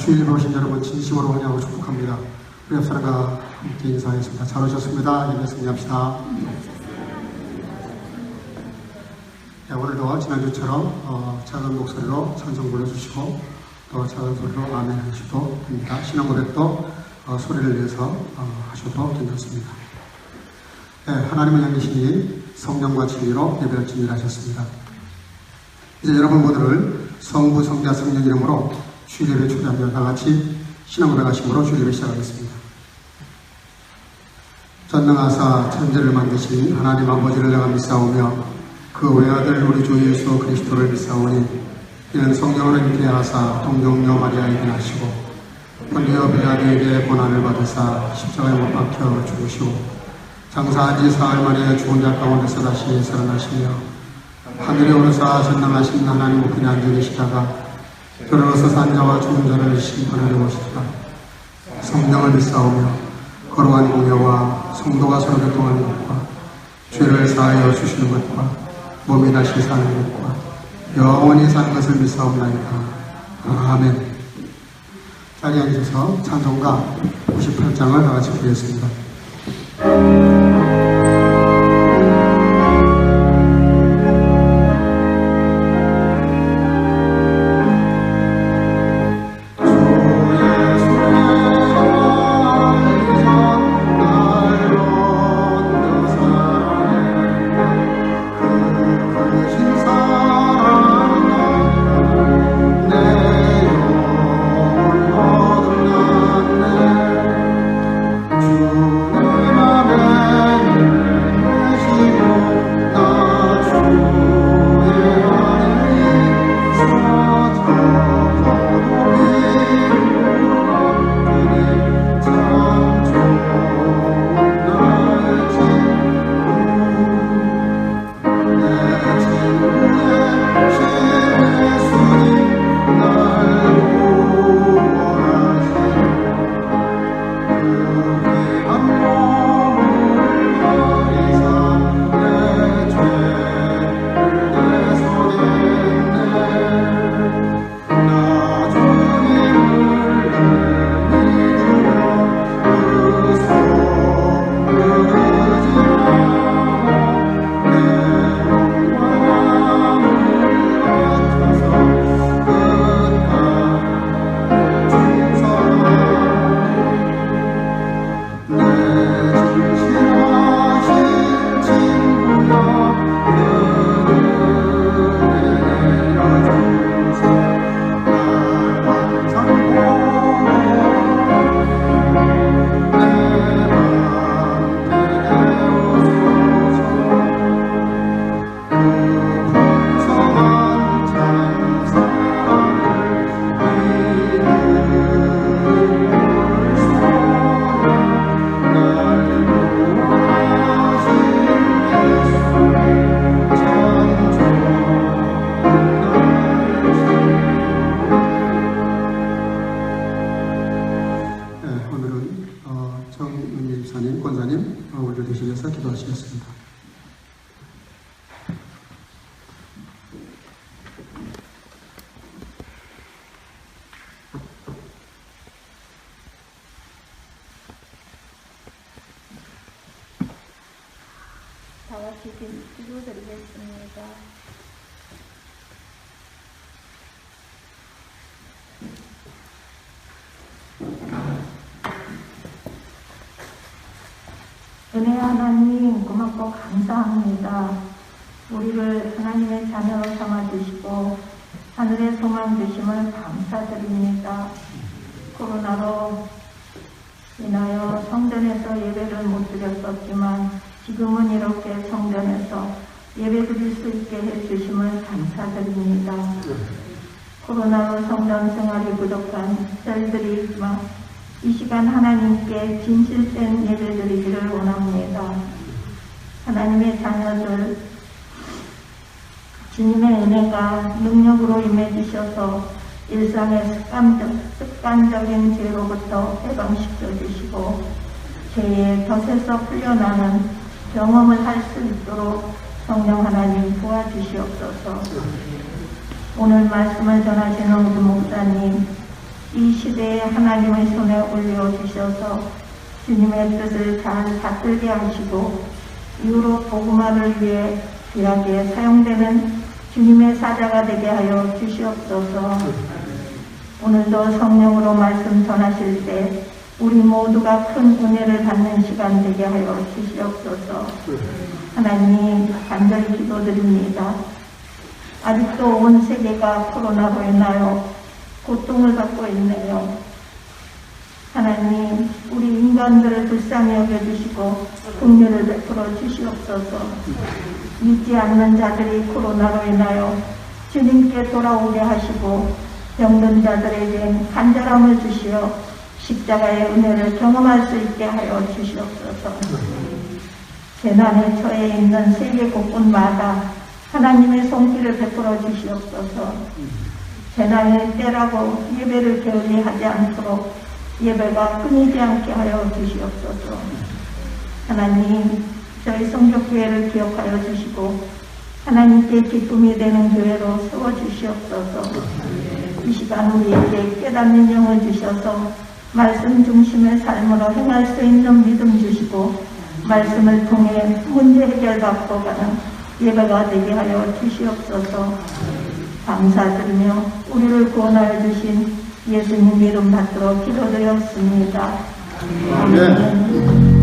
주일 오신 여러분 진심으로 환영하고 축복합니다. 우리 옆 사람과 함께 인사하겠습니다. 잘 오셨습니다. 예배 승리합시다. 네, 오늘도 지난주처럼 작은 목소리로 찬송 불러주시고 또 작은 소리로 아멘 하셔도 됩니다. 신앙 고백도 소리를 내서 하셔도 괜찮습니다. 네, 하나님을 향기시니 성령과 진리로 예배를 진행하셨습니다. 이제 여러분 모두를 성부, 성자, 성령 이름으로 주일 예배 초대하며 다같이 신앙 고백하심으로 주일 예배 시작하겠습니다. 전능하사 천지를 만드신 하나님 아버지를 내가 믿사오며 그 외아들 우리 주 예수 그리스도를 믿사오니 이는 성령을 함께 하사 동정녀 마리아에게 나시고 본디오 빌라도에게 고난을 받으사 십자가에 못 박혀 죽으시고 장사한 지 사흘 만에 죽은 자 가운데서 다시 살아나시며 하늘에 오르사 전능하신 하나님 우편에 앉아 계시다가 들어서 산 자와 죽은 자를 심판하려 오시리라. 성령을 믿사오며 거룩한 공예와 성도가 서로 교통하는 것과 죄를 사하여 주시는 것과 몸이 다시 사는 것과 영원히 사는 것을 믿사옵나이다. 아멘. 자리에 앉으셔서 찬송가 98장을 다같이 부르겠습니다. 다같이 기도드리겠습니다. 은혜 하나님 고맙고 감사합니다. 우리를 하나님의 자녀로 삼아주시고 하늘의 소망 주심을 감사드립니다. 코로나로 인하여 성전에서 예배를 못 드렸었지만 지금은 이렇게 성전에서 예배 드릴 수 있게 해주심을 감사드립니다. 코로나로 성전 생활이 부족한 저희들이 이 시간 하나님께 진실된 예배 드리기를 원합니다. 하나님의 자녀들 주님의 은혜가 능력으로 임해주셔서 일상의 습관적인 죄로부터 해방시켜 주시고 죄의 덫에서 풀려나는 경험을 할 수 있도록 성령 하나님 도와주시옵소서. 오늘 말씀을 전하시는 우리 목사님 이 시대에 하나님의 손에 올려주셔서 주님의 뜻을 잘 받들게 하시고 이후로 복음화를 위해 귀하게 사용되는 주님의 사자가 되게 하여 주시옵소서. 오늘도 성령으로 말씀 전하실 때 우리 모두가 큰 은혜를 받는 시간 되게 하여 주시옵소서. 하나님 간절히 기도드립니다. 아직도 온 세계가 코로나로 인하여 고통을 받고 있네요. 하나님 우리 인간들을 불쌍히 여겨주시고 긍휼을 베풀어 주시옵소서. 믿지 않는 자들이 코로나로 인하여 주님께 돌아오게 하시고 병든 자들에게 간절함을 주시어 십자가의 은혜를 경험할 수 있게 하여 주시옵소서. 재난에 처해 있는 세계 곳곳마다 하나님의 손길을 베풀어 주시옵소서. 재난의 때라고 예배를 게을리하지 않도록 예배가 끊이지 않게 하여 주시옵소서. 하나님 저희 성적교회를 기억하여 주시고 하나님께 기쁨이 되는 교회로 세워주시옵소서. 이 시간 우리에게 깨닫는 영을 주셔서 말씀 중심의 삶으로 행할 수 있는 믿음 주시고 말씀을 통해 문제 해결받고 가는 예배가 되게 하여 주시옵소서. 감사드리며 우리를 구원하여 주신 예수님 이름 받들어 기도드렸습니다. 아멘.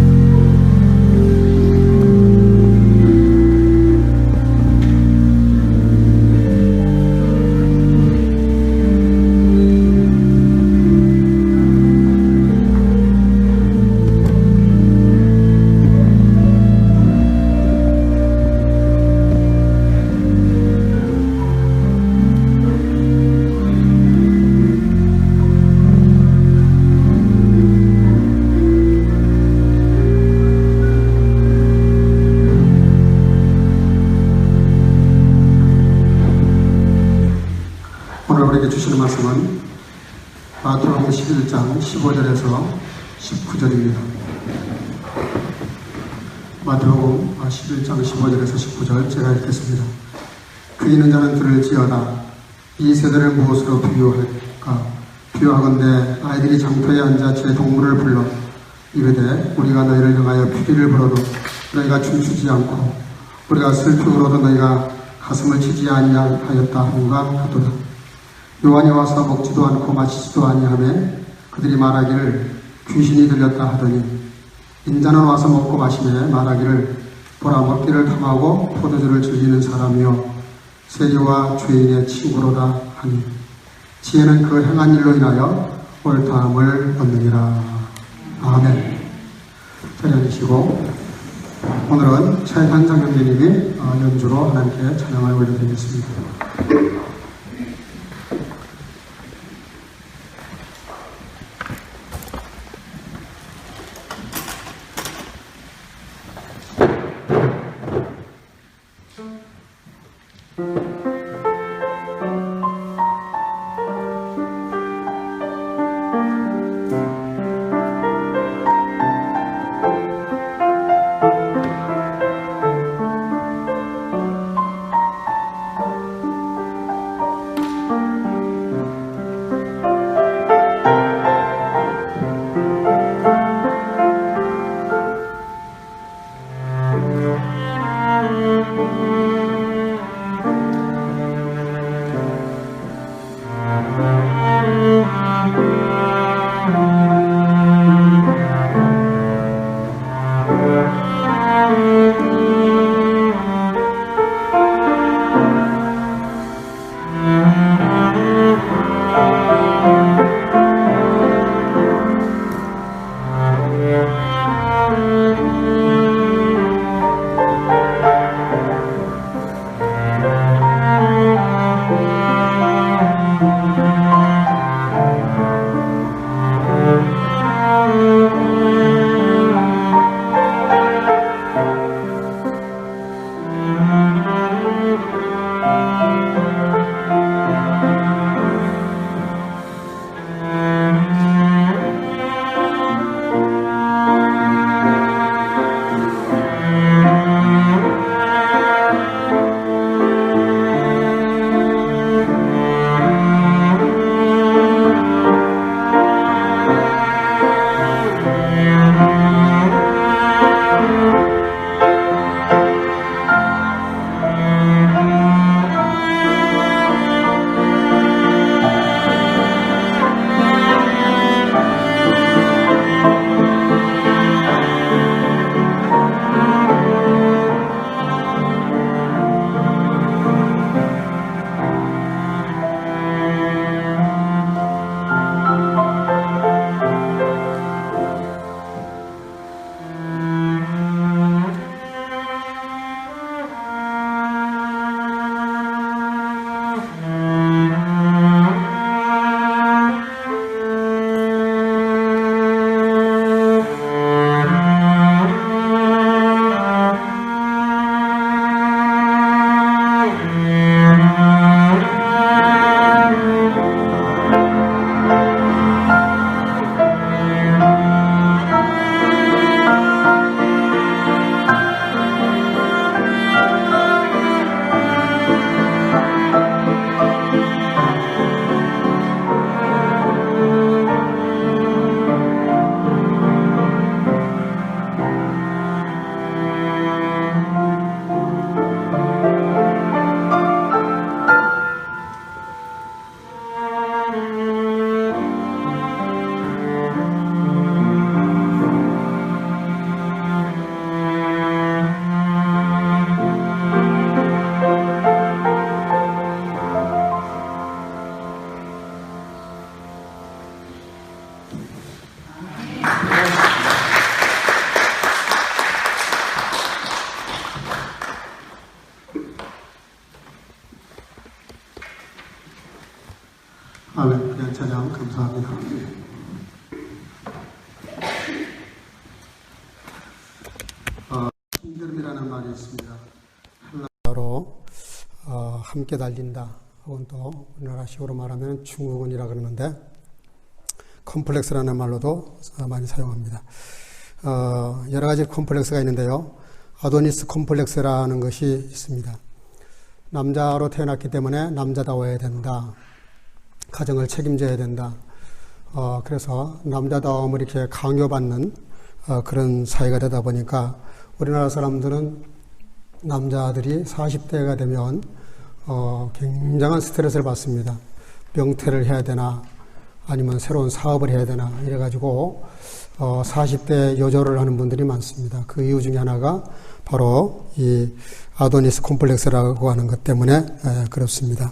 주시는 말씀은 마태복음 11장 15절에서 19절입니다. 마태복음 11장 15절에서 19절 제가 읽겠습니다. 귀 있는 자는 들을지어다. 이 세대를 무엇으로 비유할까? 비유하건대 아이들이 장터에 앉아 제 동물을 불러 이르되 우리가 너희를 향하여 피리를 불어도 너희가 춤추지 않고 우리가 슬피 울어도 너희가 가슴을 치지 아니하였다 하는가 하도다. 요한이 와서 먹지도 않고 마시지도 아니하며 그들이 말하기를 귀신이 들렸다 하더니 인자는 와서 먹고 마시며 말하기를 보라 먹기를 탐하고 포도주를 즐기는 사람이요 세리와 죄인의 친구로다 하니 지혜는 그 행한 일로 인하여 옳다함을 얻느니라. 아멘. 자리 앉으시고 오늘은 최현상 형제님이 연주로 하나님께 찬양을 올려드리겠습니다. 아멘. 귀한 찬양 감사합니다. 힘듦이라는 말이 있습니다. 헬라어로 함께 달린다. 혹은 또 우리나라식으로 말하면 중국은이라 그러는데 컴플렉스라는 말로도 많이 사용합니다. 여러 가지 컴플렉스가 있는데요. 아도니스 컴플렉스라는 것이 있습니다. 남자로 태어났기 때문에 남자다워야 된다. 가정을 책임져야 된다. 그래서 남자다움을 이렇게 강요받는 그런 사회가 되다 보니까 우리나라 사람들은 남자들이 40대가 되면 굉장한 스트레스를 받습니다. 명퇴를 해야 되나 아니면 새로운 사업을 해야 되나 이래가지고 40대 요절을 하는 분들이 많습니다. 그 이유 중에 하나가 바로 이 아도니스 콤플렉스라고 하는 것 때문에 그렇습니다.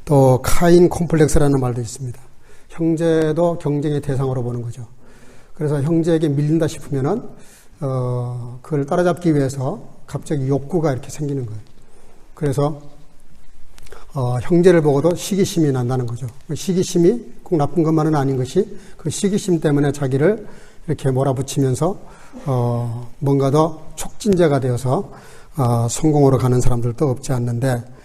또 카인 콤플렉스라는 말도 있습니다. 형제도 경쟁의 대상으로 보는 거죠. 그래서 형제에게 밀린다 싶으면은 그걸 따라잡기 위해서 갑자기 욕구가 이렇게 생기는 거예요. 그래서 형제를 보고도 시기심이 난다는 거죠. 시기심이 꼭 나쁜 것만은 아닌 것이 그 시기심 때문에 자기를 이렇게 몰아붙이면서 뭔가 더 촉진제가 되어서 성공으로 가는 사람들도 없지 않는데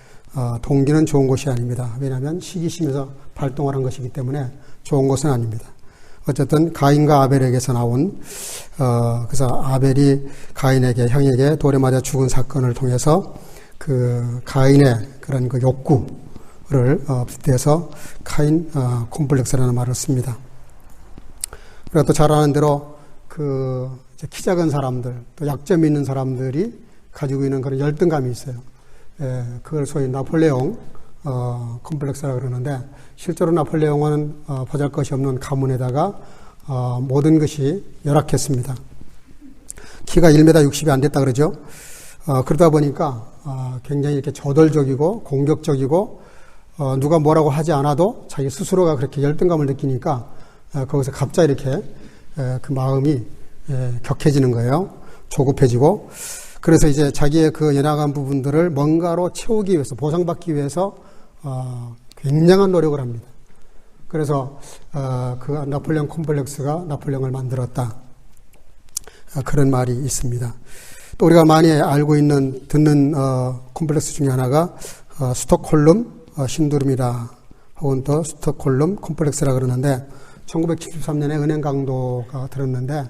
동기는 좋은 것이 아닙니다. 왜냐하면 시기심에서 발동을 한 것이기 때문에 좋은 것은 아닙니다. 어쨌든 가인과 아벨에게서 나온 그래서 아벨이 가인에게 형에게 돌에 맞아 죽은 사건을 통해서 그 가인의 그런 그 욕구를 빗대서 카인 콤플렉스라는 말을 씁니다. 그리고 또 잘 아는 대로 그 키 작은 사람들 또 약점이 있는 사람들이 가지고 있는 그런 열등감이 있어요. 그걸 소위 나폴레옹 콤플렉스라고 그러는데 실제로 나폴레옹은 보잘것이 없는 가문에다가 모든 것이 열악했습니다. 키가 1m 60이 안 됐다 그러죠. 그러다 보니까 굉장히 이렇게 저돌적이고 공격적이고 누가 뭐라고 하지 않아도 자기 스스로가 그렇게 열등감을 느끼니까 거기서 갑자기 이렇게 그 마음이 격해지는 거예요. 조급해지고 그래서 이제 자기의 그 연약한 부분들을 뭔가로 채우기 위해서 보상받기 위해서 굉장한 노력을 합니다. 그래서 그 나폴레옹 콤플렉스가 나폴레옹을 만들었다. 그런 말이 있습니다. 또 우리가 많이 알고 있는 듣는 콤플렉스 중에 하나가 스톡홀름 신두름이다. 혹은 또 스톡홀름 콤플렉스라 그러는데 1973년에 은행 강도가 들었는데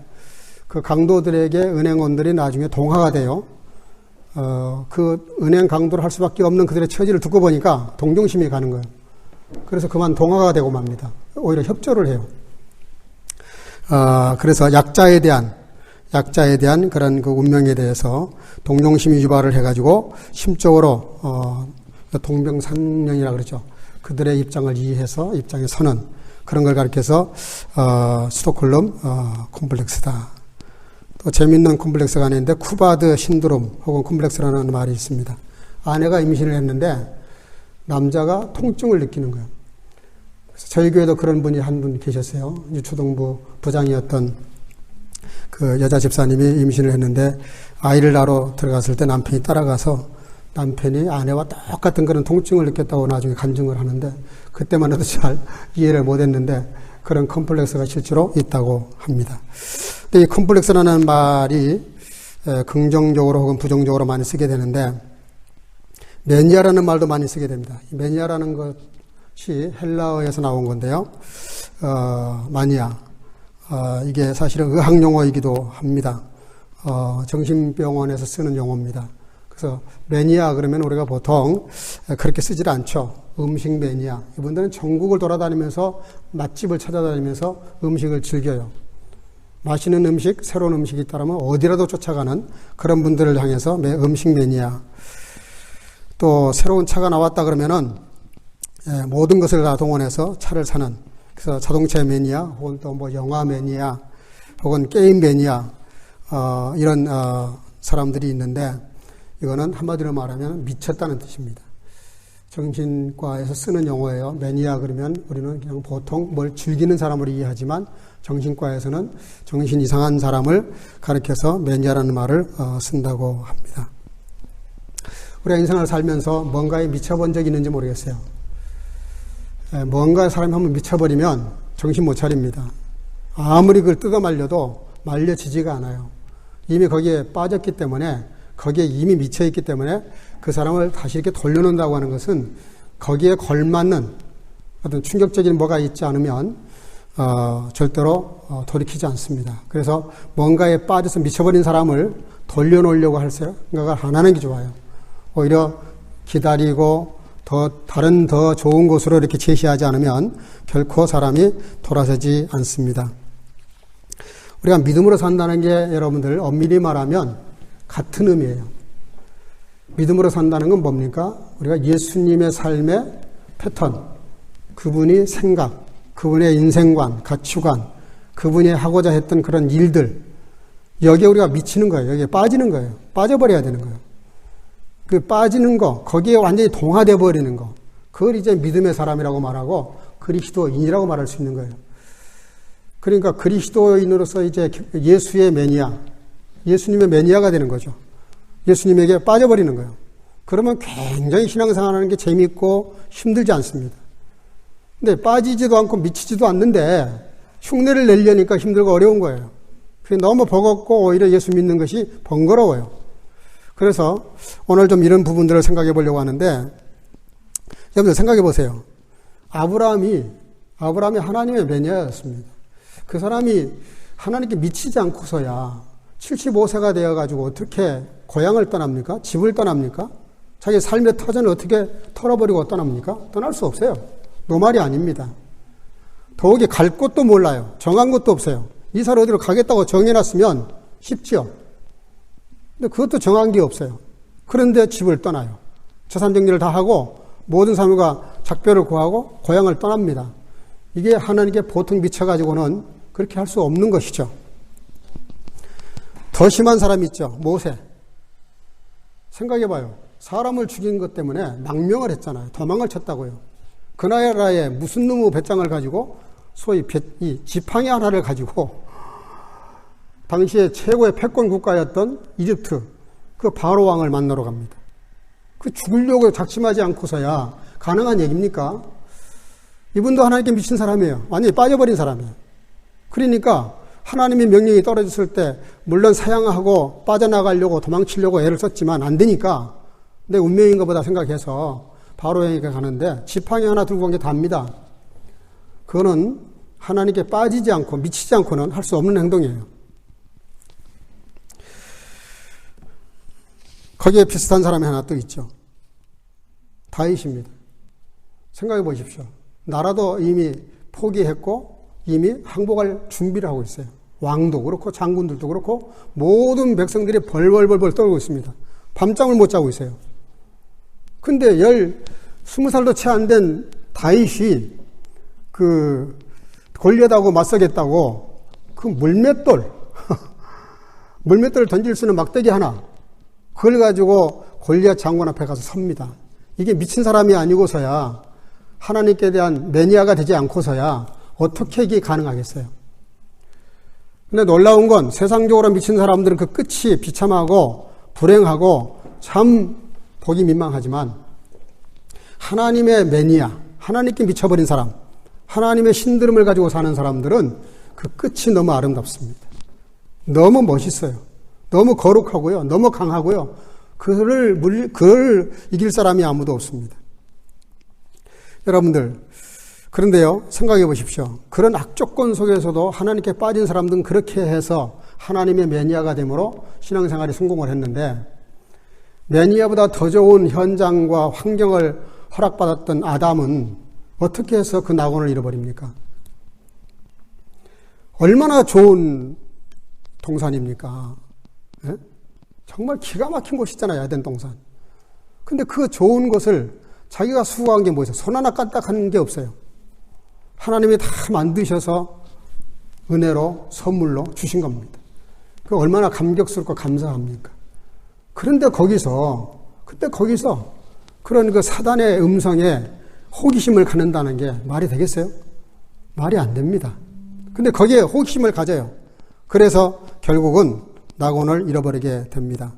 그 강도들에게 은행원들이 나중에 동화가 돼요. 그 은행 강도를 할 수밖에 없는 그들의 처지를 듣고 보니까 동정심이 가는 거예요. 그래서 그만 동화가 되고 맙니다. 오히려 협조를 해요. 그래서 약자에 대한 그런 그 운명에 대해서 동정심이 유발을 해가지고 심적으로 동병상련이라 그러죠. 그들의 입장을 이해해서 입장에 서는 그런 걸 가리켜서 스톡홀름 콤플렉스다. 또 재밌는 콤플렉스가 있는데 쿠바드 신드롬 혹은 콤플렉스라는 말이 있습니다. 아내가 임신을 했는데 남자가 통증을 느끼는 거예요. 그래서 저희 교회도 그런 분이 한 분 계셨어요. 유초동부 부장이었던 그 여자 집사님이 임신을 했는데 아이를 낳으러 들어갔을 때 남편이 따라가서 남편이 아내와 똑같은 그런 통증을 느꼈다고 나중에 간증을 하는데 그때만 해도 잘 이해를 못했는데 그런 컴플렉스가 실제로 있다고 합니다. 근데 이 컴플렉스라는 말이 긍정적으로 혹은 부정적으로 많이 쓰게 되는데 매니아라는 말도 많이 쓰게 됩니다. 이 매니아라는 것이 헬라어에서 나온 건데요. 마니아. 이게 사실은 의학 용어이기도 합니다. 정신병원에서 쓰는 용어입니다. 그래서 매니아 그러면 우리가 보통 그렇게 쓰질 않죠. 음식 매니아. 이분들은 전국을 돌아다니면서 맛집을 찾아다니면서 음식을 즐겨요. 맛있는 음식, 새로운 음식이 있다면 어디라도 쫓아가는 그런 분들을 향해서 음식 매니아. 또 새로운 차가 나왔다 그러면은 모든 것을 다 동원해서 차를 사는. 그래서 자동차 매니아, 혹은 또 뭐 영화 매니아, 혹은 게임 매니아, 이런 사람들이 있는데 이거는 한마디로 말하면 미쳤다는 뜻입니다. 정신과에서 쓰는 용어예요. 매니아 그러면 우리는 그냥 보통 뭘 즐기는 사람으로 이해하지만 정신과에서는 정신 이상한 사람을 가리켜서 매니아라는 말을 쓴다고 합니다. 우리가 인생을 살면서 뭔가에 미쳐본 적이 있는지 모르겠어요. 뭔가 사람이 한번 미쳐버리면 정신 못 차립니다. 아무리 그걸 뜯어 말려도 말려지지가 않아요. 이미 거기에 빠졌기 때문에, 거기에 이미 미쳐있기 때문에 그 사람을 다시 이렇게 돌려놓는다고 하는 것은 거기에 걸맞는 어떤 충격적인 뭐가 있지 않으면 절대로 돌이키지 않습니다. 그래서 뭔가에 빠져서 미쳐버린 사람을 돌려놓으려고 할 생각을 안 하는 게 좋아요. 오히려 기다리고 다른 더 좋은 곳으로 이렇게 제시하지 않으면 결코 사람이 돌아서지 않습니다. 우리가 믿음으로 산다는 게 여러분들 엄밀히 말하면 같은 의미예요. 믿음으로 산다는 건 뭡니까? 우리가 예수님의 삶의 패턴, 그분이 생각, 그분의 인생관, 가치관, 그분이 하고자 했던 그런 일들, 여기에 우리가 미치는 거예요. 여기에 빠지는 거예요. 빠져버려야 되는 거예요. 그 빠지는 거, 거기에 완전히 동화되어 버리는 거, 그걸 이제 믿음의 사람이라고 말하고 그리스도인이라고 말할 수 있는 거예요. 그러니까 그리스도인으로서 이제 예수의 매니아, 예수님의 매니아가 되는 거죠. 예수님에게 빠져버리는 거예요. 그러면 굉장히 신앙생활하는 게 재미있고 힘들지 않습니다. 근데 빠지지도 않고 미치지도 않는데 흉내를 내려니까 힘들고 어려운 거예요. 너무 버겁고 오히려 예수 믿는 것이 번거로워요. 그래서 오늘 좀 이런 부분들을 생각해 보려고 하는데, 여러분들 생각해 보세요. 아브라함이 하나님의 매니아였습니다. 그 사람이 하나님께 미치지 않고서야 75세가 되어가지고 어떻게 고향을 떠납니까? 집을 떠납니까? 자기 삶의 터전을 어떻게 털어버리고 떠납니까? 떠날 수 없어요. 노말이 아닙니다. 더욱이 갈 곳도 몰라요. 정한 곳도 없어요. 이사를 어디로 가겠다고 정해놨으면 쉽지요. 근데 그것도 정한 게 없어요. 그런데 집을 떠나요. 재산 정리를 다 하고 모든 사람과 작별을 구하고 고향을 떠납니다. 이게 하나님께 보통 미쳐가지고는 그렇게 할 수 없는 것이죠. 더 심한 사람이 있죠. 모세. 생각해봐요. 사람을 죽인 것 때문에 망명을 했잖아요. 도망을 쳤다고요. 그 나라에 무슨 놈의 배짱을 가지고 소위 이 지팡이 하나를 가지고 당시에 최고의 패권 국가였던 이집트 그 바로 왕을 만나러 갑니다. 그 죽으려고 작심하지 않고서야 가능한 얘기입니까? 이분도 하나님께 미친 사람이에요. 완전히 빠져버린 사람이에요. 그러니까 하나님의 명령이 떨어졌을 때 물론 사양하고 빠져나가려고 도망치려고 애를 썼지만 안 되니까 내 운명인가 보다 생각해서 바로에게 가는데 지팡이 하나 들고 간 게 답니다. 그거는 하나님께 빠지지 않고 미치지 않고는 할 수 없는 행동이에요. 거기에 비슷한 사람이 하나 또 있죠. 다윗입니다. 생각해 보십시오. 나라도 이미 포기했고 이미 항복할 준비를 하고 있어요. 왕도 그렇고 장군들도 그렇고 모든 백성들이 벌벌벌 떨고 있습니다. 밤잠을 못 자고 있어요. 근데 20살도 채 안 된 다윗이 그 골리앗하고 맞서겠다고 그 물맷돌을 던질 수 있는 막대기 하나, 그걸 가지고 골리앗 장군 앞에 가서 섭니다. 이게 미친 사람이 아니고서야, 하나님께 대한 매니아가 되지 않고서야 어떻게 이게 가능하겠어요? 근데 놀라운 건 세상적으로 미친 사람들은 그 끝이 비참하고 불행하고 참 보기 민망하지만 하나님의 매니아, 하나님께 미쳐버린 사람, 하나님의 신들음을 가지고 사는 사람들은 그 끝이 너무 아름답습니다. 너무 멋있어요. 너무 거룩하고요. 너무 강하고요. 그를 이길 사람이 아무도 없습니다. 여러분들, 그런데요, 생각해 보십시오. 그런 악조건 속에서도 하나님께 빠진 사람들은 그렇게 해서 하나님의 매니아가 되므로 신앙생활에 성공을 했는데, 매니아보다 더 좋은 현장과 환경을 허락받았던 아담은 어떻게 해서 그 낙원을 잃어버립니까? 얼마나 좋은 동산입니까? 예? 정말 기가 막힌 곳이잖아요, 에덴 동산. 근데 그 좋은 곳을 자기가 수고한 게 뭐죠? 손 하나 까딱한 게 없어요. 하나님이 다 만드셔서 은혜로 선물로 주신 겁니다. 그 얼마나 감격스럽고 감사합니까? 그런데 거기서 그런 그 사단의 음성에 호기심을 갖는다는 게 말이 되겠어요? 말이 안 됩니다. 근데 거기에 호기심을 가져요. 그래서 결국은 낙원을 잃어버리게 됩니다.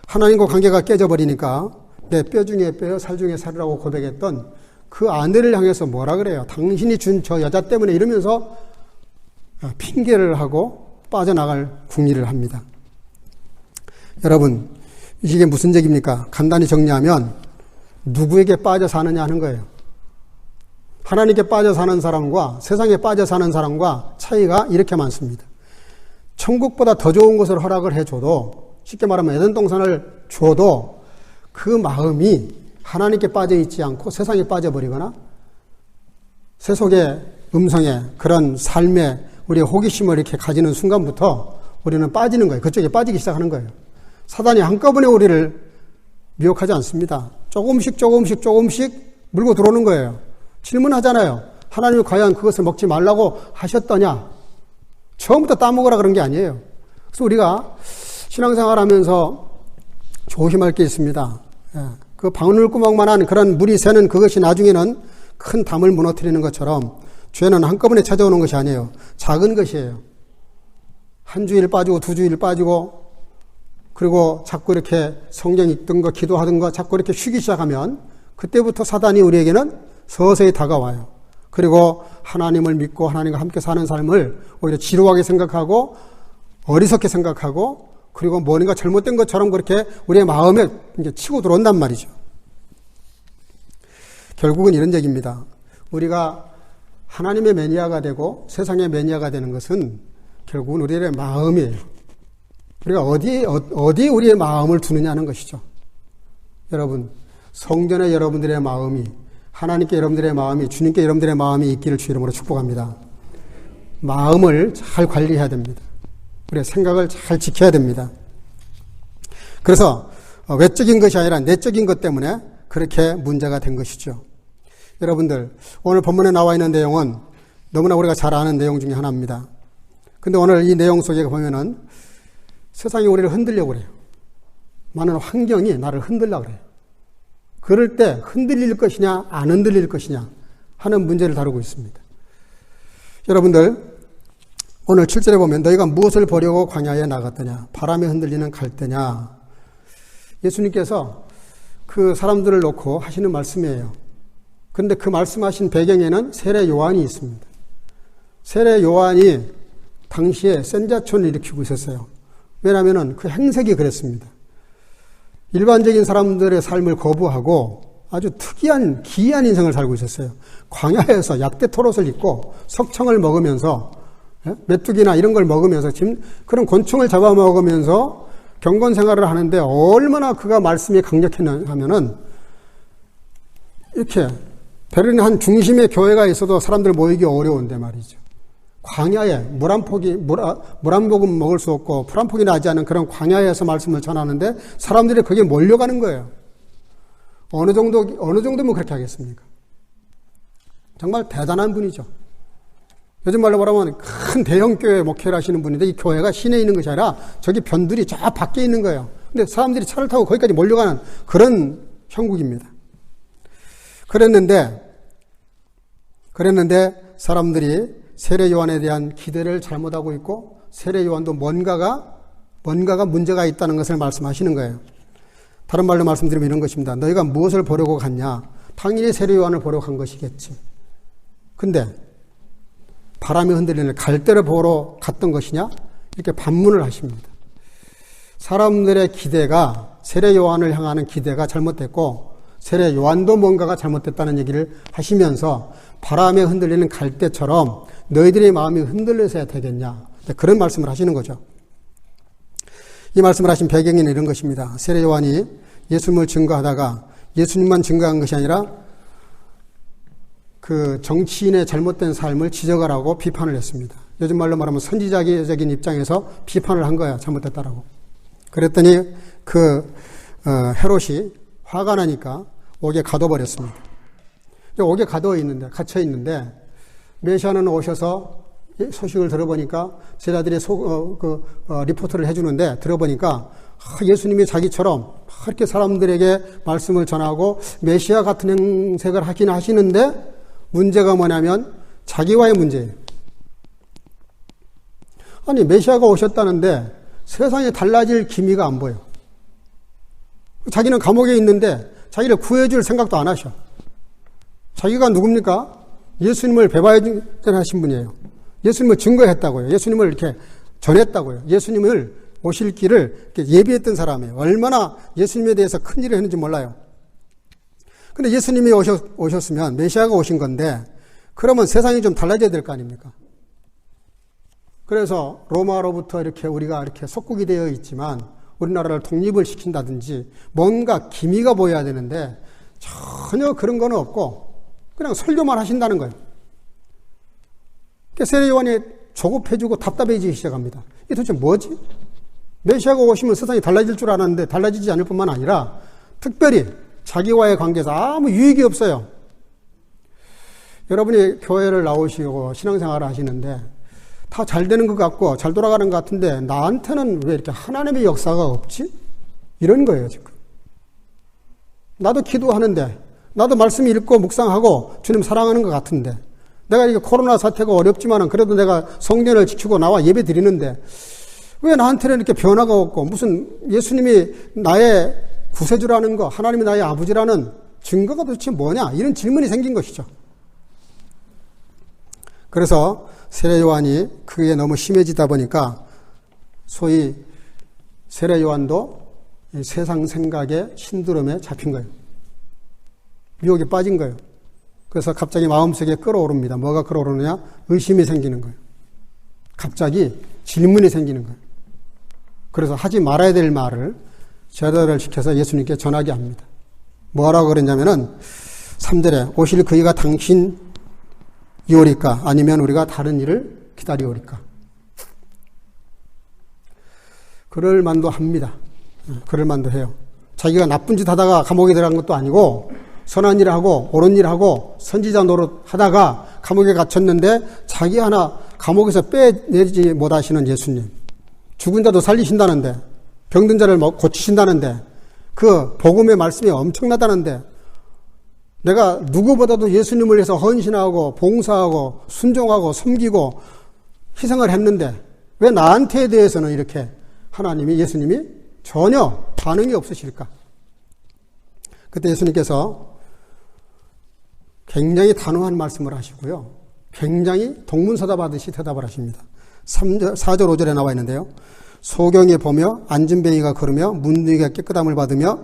하나님과 관계가 깨져버리니까 내 뼈 중에 뼈, 살 중에 살이라고 고백했던 그 아내를 향해서 뭐라 그래요? 당신이 준 저 여자 때문에 이러면서 핑계를 하고 빠져나갈 궁리를 합니다. 여러분, 이게 무슨 얘기입니까? 간단히 정리하면 누구에게 빠져 사느냐 하는 거예요. 하나님께 빠져 사는 사람과 세상에 빠져 사는 사람과 차이가 이렇게 많습니다. 천국보다 더 좋은 것을 허락을 해줘도, 쉽게 말하면 에덴 동산을 줘도 그 마음이 하나님께 빠져 있지 않고 세상에 빠져버리거나 세속의 음성에 그런 삶에 우리의 호기심을 이렇게 가지는 순간부터 우리는 빠지는 거예요. 그쪽에 빠지기 시작하는 거예요. 사단이 한꺼번에 우리를 미혹하지 않습니다. 조금씩 물고 들어오는 거예요. 질문하잖아요. 하나님이 과연 그것을 먹지 말라고 하셨더냐? 처음부터 따먹으라 그런 게 아니에요. 그래서 우리가 신앙생활 하면서 조심할 게 있습니다. 그 바늘구멍만한 그런 물이 새는 그것이 나중에는 큰 담을 무너뜨리는 것처럼 죄는 한꺼번에 찾아오는 것이 아니에요. 작은 것이에요. 한 주일 빠지고 두 주일 빠지고 그리고 자꾸 이렇게 성경 읽던 거 기도하던 거 자꾸 이렇게 쉬기 시작하면 그때부터 사단이 우리에게는 서서히 다가와요. 그리고 하나님을 믿고 하나님과 함께 사는 삶을 오히려 지루하게 생각하고 어리석게 생각하고 그리고 뭔가 잘못된 것처럼 그렇게 우리의 마음에 이제 치고 들어온단 말이죠. 결국은 이런 얘기입니다. 우리가 하나님의 매니아가 되고 세상의 매니아가 되는 것은 결국은 우리의 마음이에요. 우리가 어디에 우리의 마음을 두느냐는 것이죠. 여러분, 성전에 여러분들의 마음이, 하나님께 여러분들의 마음이, 주님께 여러분들의 마음이 있기를 주 이름으로 축복합니다. 마음을 잘 관리해야 됩니다. 우리의 생각을 잘 지켜야 됩니다. 그래서 외적인 것이 아니라 내적인 것 때문에 그렇게 문제가 된 것이죠. 여러분들, 오늘 본문에 나와 있는 내용은 너무나 우리가 잘 아는 내용 중에 하나입니다. 근데 오늘 이 내용 속에 보면은 세상이 우리를 흔들려고 그래요. 많은 환경이 나를 흔들려고 그래요. 그럴 때 흔들릴 것이냐 안 흔들릴 것이냐 하는 문제를 다루고 있습니다. 여러분들, 오늘 7절에 보면 너희가 무엇을 보려고 광야에 나갔더냐, 바람에 흔들리는 갈대냐. 예수님께서 그 사람들을 놓고 하시는 말씀이에요. 그런데 그 말씀하신 배경에는 세례 요한이 있습니다. 세례 요한이 당시에 센자촌을 일으키고 있었어요. 왜냐하면 그 행색이 그랬습니다. 일반적인 사람들의 삶을 거부하고 아주 특이한 기이한 인생을 살고 있었어요. 광야에서 약대 토롯을 입고 석청을 먹으면서 메뚜기나 이런 걸 먹으면서 지금 그런 곤충을 잡아먹으면서 경건 생활을 하는데 얼마나 그가 말씀이 강력했냐 하면은 이렇게 베르린 한 중심의 교회가 있어도 사람들 모이기 어려운데 말이죠. 광야에 물 한 모금 먹을 수 없고 풀 한 폭이 나지 않은 그런 광야에서 말씀을 전하는데 사람들이 거기에 몰려가는 거예요. 어느 정도면 그렇게 하겠습니까? 정말 대단한 분이죠. 요즘 말로 말하면 큰 대형 교회 목회를 하시는 분인데 이 교회가 시내에 있는 것이 아니라 저기 변들이 저 밖에 있는 거예요. 근데 사람들이 차를 타고 거기까지 몰려가는 그런 형국입니다. 그랬는데 사람들이 세례 요한에 대한 기대를 잘못하고 있고 세례 요한도 뭔가가 문제가 있다는 것을 말씀하시는 거예요. 다른 말로 말씀드리면 이런 것입니다. 너희가 무엇을 보려고 갔냐? 당연히 세례 요한을 보러 간 것이겠지. 근데 바람이 흔들리는 갈대를 보러 갔던 것이냐? 이렇게 반문을 하십니다. 사람들의 기대가 세례 요한을 향하는 기대가 잘못됐고 세례 요한도 뭔가가 잘못됐다는 얘기를 하시면서 바람에 흔들리는 갈대처럼 너희들의 마음이 흔들려서야 되겠냐. 그런 말씀을 하시는 거죠. 이 말씀을 하신 배경에는 이런 것입니다. 세례 요한이 예수님을 증거하다가 예수님만 증거한 것이 아니라 그 정치인의 잘못된 삶을 지적을 하고 비판을 했습니다. 요즘 말로 말하면 선지자적인 입장에서 비판을 한 거야. 잘못됐다라고. 그랬더니 헤롯이 화가 나니까 옥에 가둬버렸습니다. 옥에 갇혀 있는데 메시아는 오셔서 소식을 들어보니까 제자들이 리포트를 해주는데 들어보니까 예수님이 자기처럼 이렇게 사람들에게 말씀을 전하고 메시아 같은 행색을 하긴 하시는데 문제가 뭐냐면 자기와의 문제예요. 아니 메시아가 오셨다는데 세상에 달라질 기미가 안 보여. 자기는 감옥에 있는데 자기를 구해줄 생각도 안 하셔. 자기가 누굽니까? 예수님을 배반하신 분이에요. 예수님을 증거했다고요. 예수님을 이렇게 전했다고요. 예수님을 오실 길을 이렇게 예비했던 사람이에요. 얼마나 예수님에 대해서 큰 일을 했는지 몰라요. 근데 예수님이 오셨으면 메시아가 오신 건데 그러면 세상이 좀 달라져야 될 거 아닙니까? 그래서 로마로부터 이렇게 우리가 이렇게 속국이 되어 있지만 우리나라를 독립을 시킨다든지 뭔가 기미가 보여야 되는데 전혀 그런 건 없고 그냥 설교만 하신다는 거예요. 세례 요한이 조급해지고 답답해지기 시작합니다. 이게 도대체 뭐지? 메시아가 오시면 세상이 달라질 줄 알았는데 달라지지 않을 뿐만 아니라 특별히 자기와의 관계에서 아무 유익이 없어요. 여러분이 교회를 나오시고 신앙생활을 하시는데 다 잘 되는 것 같고 잘 돌아가는 것 같은데 나한테는 왜 이렇게 하나님의 역사가 없지? 이런 거예요, 지금. 나도 기도하는데 나도 말씀 읽고 묵상하고 주님 사랑하는 것 같은데 내가 이게 코로나 사태가 어렵지만은 그래도 내가 성전을 지키고 나와 예배 드리는데 왜 나한테는 이렇게 변화가 없고 무슨 예수님이 나의 구세주라는 거, 하나님이 나의 아버지라는 증거가 도대체 뭐냐? 이런 질문이 생긴 것이죠. 그래서 세례 요한이 그게 너무 심해지다 보니까 소위 세례 요한도 세상 생각의 신드롬에 잡힌 거예요. 유혹에 빠진 거예요. 그래서 갑자기 마음속에 끌어오릅니다. 뭐가 끌어오르느냐? 의심이 생기는 거예요. 갑자기 질문이 생기는 거예요. 그래서 하지 말아야 될 말을 제자를 시켜서 예수님께 전하게 합니다. 뭐라고 그랬냐면은 3절에 오실 그이가 당신이오리까 아니면 우리가 다른 일을 기다리오리까. 그럴 만도 합니다. 그럴 만도 해요. 자기가 나쁜 짓 하다가 감옥에 들어간 것도 아니고 선한 일을 하고 옳은 일을 하고 선지자 노릇 하다가 감옥에 갇혔는데 자기 하나 감옥에서 빼내지 못하시는 예수님. 죽은 자도 살리신다는데 병든 자를 고치신다는데 그 복음의 말씀이 엄청나다는데 내가 누구보다도 예수님을 위해서 헌신하고 봉사하고 순종하고 섬기고 희생을 했는데 왜 나한테 대해서는 이렇게 하나님이 예수님이 전혀 반응이 없으실까? 그때 예수님께서 굉장히 단호한 말씀을 하시고요. 굉장히 동문서답하듯이 대답을 하십니다. 4절 5절에 나와 있는데요. 소경이 보며 앉은뱅이가 걸으며 문둥이가 깨끗함을 받으며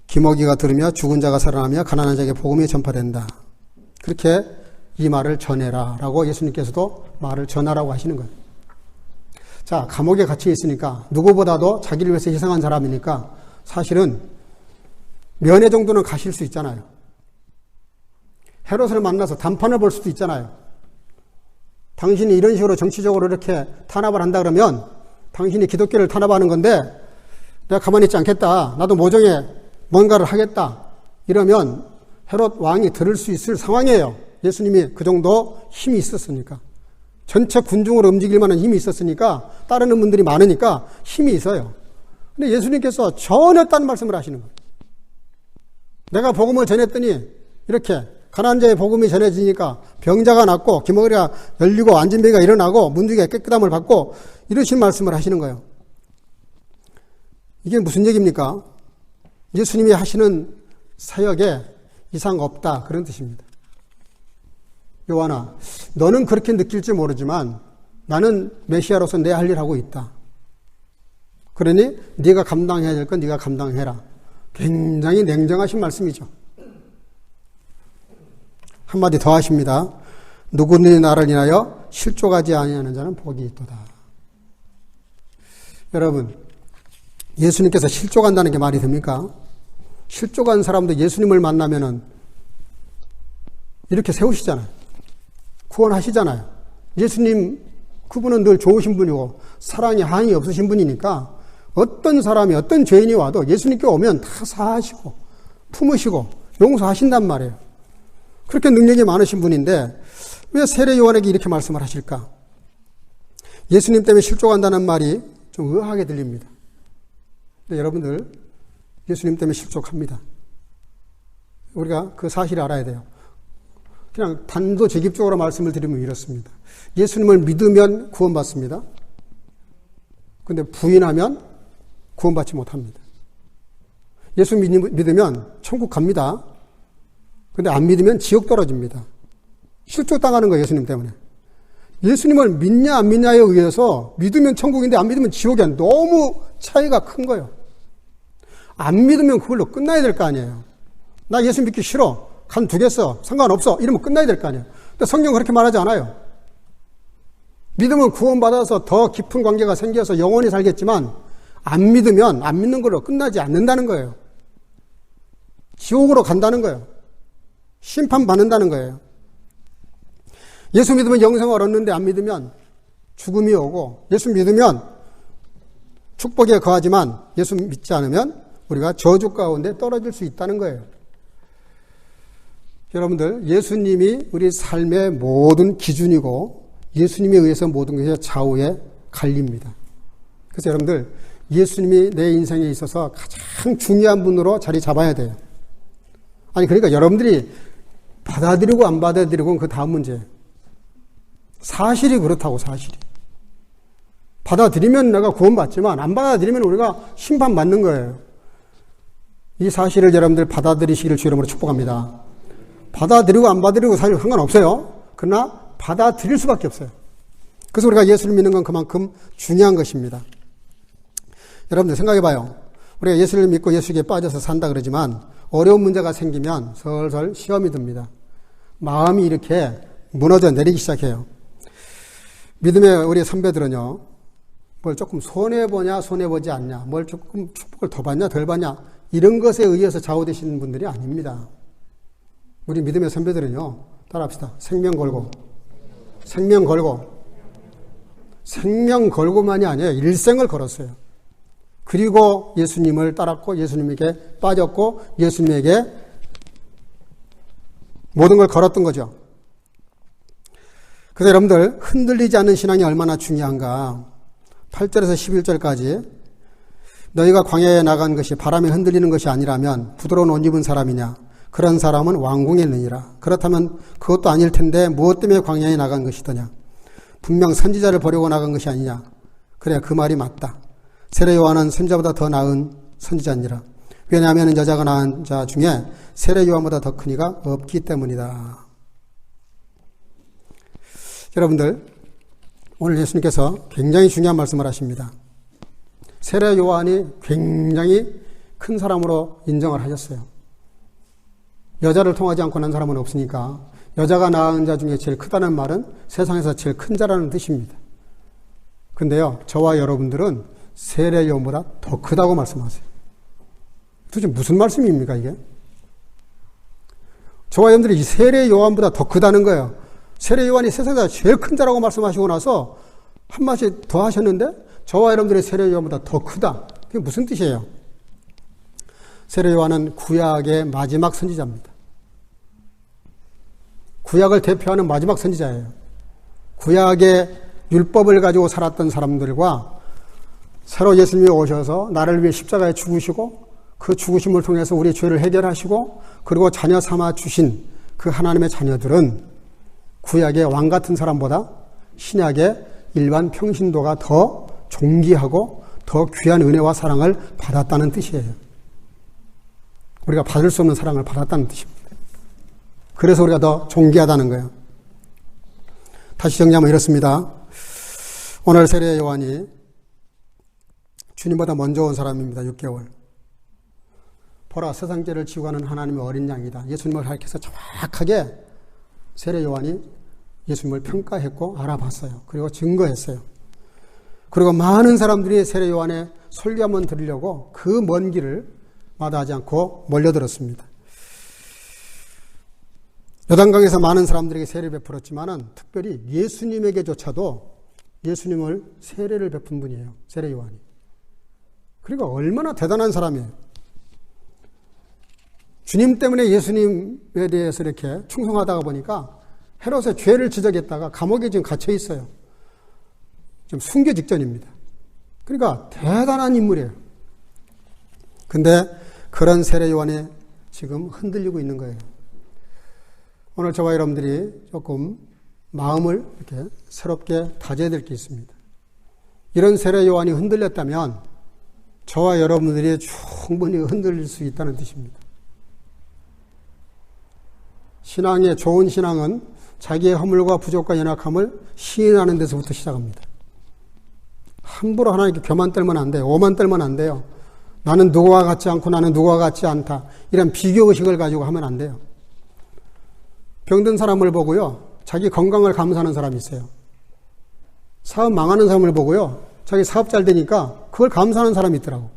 기머기가 들으며 죽은 자가 살아나며 가난한 자에게 복음이 전파된다. 그렇게 이 말을 전해라 라고 예수님께서도 말을 전하라고 하시는 거예요. 자, 감옥에 갇혀 있으니까 누구보다도 자기를 위해서 희생한 사람이니까 사실은 면회 정도는 가실 수 있잖아요. 헤롯을 만나서 단판을 볼 수도 있잖아요. 당신이 이런 식으로 정치적으로 이렇게 탄압을 한다 그러면 당신이 기독교를 탄압하는 건데 내가 가만히 있지 않겠다. 나도 모종에 뭔가를 하겠다. 이러면 헤롯 왕이 들을 수 있을 상황이에요. 예수님이 그 정도 힘이 있었으니까. 전체 군중으로 움직일 만한 힘이 있었으니까 따르는 분들이 많으니까 힘이 있어요. 근데 예수님께서 전혀 딴 말씀을 하시는 거예요. 내가 복음을 전했더니 이렇게 가난한 자의 복음이 전해지니까 병자가 낫고 기머리가 열리고 앉은뱅이가 일어나고 문둥이가 깨끗함을 받고 이러신 말씀을 하시는 거예요. 이게 무슨 얘기입니까? 예수님이 하시는 사역에 이상 없다 그런 뜻입니다. 요한아, 너는 그렇게 느낄지 모르지만 나는 메시아로서 내 할 일 하고 있다. 그러니 네가 감당해야 될 건 네가 감당해라. 굉장히 냉정하신 말씀이죠. 한마디 더 하십니다. 누구든지 나를 인하여 실족하지 아니하는 자는 복이 있도다. 여러분, 예수님께서 실족한다는 게 말이 됩니까? 실족한 사람도 예수님을 만나면은 이렇게 세우시잖아요. 구원하시잖아요. 예수님, 그분은 늘 좋으신 분이고 사랑에 한이 없으신 분이니까 어떤 사람이 어떤 죄인이 와도 예수님께 오면 다 사하시고 품으시고 용서하신단 말이에요. 그렇게 능력이 많으신 분인데 왜 세례 요한에게 이렇게 말씀을 하실까? 예수님 때문에 실족한다는 말이 좀 의아하게 들립니다. 근데 여러분들 예수님 때문에 실족합니다. 우리가 그 사실을 알아야 돼요. 그냥 단도직입적으로 말씀을 드리면 이렇습니다. 예수님을 믿으면 구원받습니다. 근데 부인하면 구원받지 못합니다. 예수 믿으면 천국 갑니다. 근데 안 믿으면 지옥 떨어집니다. 실족당하는 거예요, 예수님 때문에. 예수님을 믿냐 안 믿냐에 의해서 믿으면 천국인데 안 믿으면 지옥이야. 너무 차이가 큰 거예요. 안 믿으면 그걸로 끝나야 될 거 아니에요. 나 예수 믿기 싫어. 간두겠어. 상관없어. 이러면 끝나야 될 거 아니에요. 근데 성경은 그렇게 말하지 않아요. 믿으면 구원받아서 더 깊은 관계가 생겨서 영원히 살겠지만 안 믿으면 안 믿는 걸로 끝나지 않는다는 거예요. 지옥으로 간다는 거예요. 심판받는다는 거예요. 예수 믿으면 영생을 얻는데 안 믿으면 죽음이 오고, 예수 믿으면 축복에 거하지만 예수 믿지 않으면 우리가 저주 가운데 떨어질 수 있다는 거예요. 여러분들, 예수님이 우리 삶의 모든 기준이고 예수님에 의해서 모든 것이 좌우에 갈립니다. 그래서 여러분들, 예수님이 내 인생에 있어서 가장 중요한 분으로 자리 잡아야 돼요. 아니, 그러니까 여러분들이 받아들이고 안 받아들이고는 그 다음 문제예요. 사실이 그렇다고, 사실이. 받아들이면 내가 구원받지만 안 받아들이면 우리가 심판받는 거예요. 이 사실을 여러분들 받아들이시기를 주 이름으로 축복합니다. 받아들이고 안 받아들이고 사실 상관없어요. 그러나 받아들일 수밖에 없어요. 그래서 우리가 예수를 믿는 건 그만큼 중요한 것입니다. 여러분들 생각해봐요. 우리가 예수를 믿고 예수에게 빠져서 산다 그러지만 어려운 문제가 생기면 슬슬 시험이 듭니다. 마음이 이렇게 무너져 내리기 시작해요. 믿음의 우리 선배들은요, 뭘 조금 손해보냐 손해보지 않냐, 뭘 조금 축복을 더 받냐 덜 받냐, 이런 것에 의해서 좌우되시는 분들이 아닙니다. 우리 믿음의 선배들은요, 따라합시다. 생명 걸고만이 아니에요. 일생을 걸었어요. 그리고 예수님을 따랐고 예수님에게 빠졌고 예수님에게 모든 걸 걸었던 거죠. 그래서 여러분들, 흔들리지 않는 신앙이 얼마나 중요한가. 8절에서 11절까지 너희가 광야에 나간 것이 바람에 흔들리는 것이 아니라면 부드러운 옷 입은 사람이냐? 그런 사람은 왕궁에 있느니라. 그렇다면 그것도 아닐 텐데 무엇 때문에 광야에 나간 것이더냐? 분명 선지자를 보려고 나간 것이 아니냐? 그래, 그 말이 맞다. 세례 요한은 선지자보다 더 나은 선지자니라. 왜냐하면 여자가 낳은 자 중에 세례 요한보다 더 큰 이가 없기 때문이다. 여러분들, 오늘 예수님께서 굉장히 중요한 말씀을 하십니다. 세례 요한이 굉장히 큰 사람으로 인정을 하셨어요. 여자를 통하지 않고 난 사람은 없으니까 여자가 낳은 자 중에 제일 크다는 말은 세상에서 제일 큰 자라는 뜻입니다. 근데요, 저와 여러분들은 세례 요한보다 더 크다고 말씀하세요. 도대체 무슨 말씀입니까, 이게? 저와 여러분들이 이 세례 요한보다 더 크다는 거예요. 세례 요한이 세상에서 제일 큰 자라고 말씀하시고 나서 한 마디 더 하셨는데 저와 여러분들의 세례 요한보다 더 크다. 그게 무슨 뜻이에요? 세례 요한은 구약의 마지막 선지자입니다. 구약을 대표하는 마지막 선지자예요. 구약의 율법을 가지고 살았던 사람들과 새로 예수님이 오셔서 나를 위해 십자가에 죽으시고 그 죽으심을 통해서 우리의 죄를 해결하시고 그리고 자녀 삼아 주신 그 하나님의 자녀들은 구약의 왕 같은 사람보다 신약의 일반 평신도가 더 존귀하고 더 귀한 은혜와 사랑을 받았다는 뜻이에요. 우리가 받을 수 없는 사랑을 받았다는 뜻입니다. 그래서 우리가 더 존귀하다는 거예요. 다시 정리하면 이렇습니다. 오늘 세례 요한이 주님보다 먼저 온 사람입니다. 6개월. 보라, 세상 죄를 지고 가는 하나님의 어린 양이다. 예수님을 가리켜서 정확하게 세례 요한이 예수님을 평가했고 알아봤어요. 그리고 증거했어요. 그리고 많은 사람들이 세례 요한의 설교 한번 들으려고 그 먼 길을 마다하지 않고 몰려들었습니다. 요단강에서 많은 사람들에게 세례를 베풀었지만은 특별히 예수님에게조차도 예수님을 세례를 베푼 분이에요. 세례 요한이. 그러니까 얼마나 대단한 사람이에요. 주님 때문에 예수님에 대해서 이렇게 충성하다가 보니까 헤롯의 죄를 지적했다가 감옥에 지금 갇혀 있어요. 지금 순교 직전입니다. 그러니까 대단한 인물이에요. 근데 그런 세례 요한이 지금 흔들리고 있는 거예요. 오늘 저와 여러분들이 조금 마음을 이렇게 새롭게 다져야 될 게 있습니다. 이런 세례 요한이 흔들렸다면 저와 여러분들이 충분히 흔들릴 수 있다는 뜻입니다. 신앙의 좋은 신앙은 자기의 허물과 부족과 연약함을 시인하는 데서부터 시작합니다. 함부로 하나님께 교만 떨면 안 돼요. 오만 떨면 안 돼요. 나는 누구와 같지 않고 나는 누구와 같지 않다. 이런 비교의식을 가지고 하면 안 돼요. 병든 사람을 보고요, 자기 건강을 감사하는 사람이 있어요. 사업 망하는 사람을 보고요, 자기 사업 잘 되니까 그걸 감사하는 사람이 있더라고.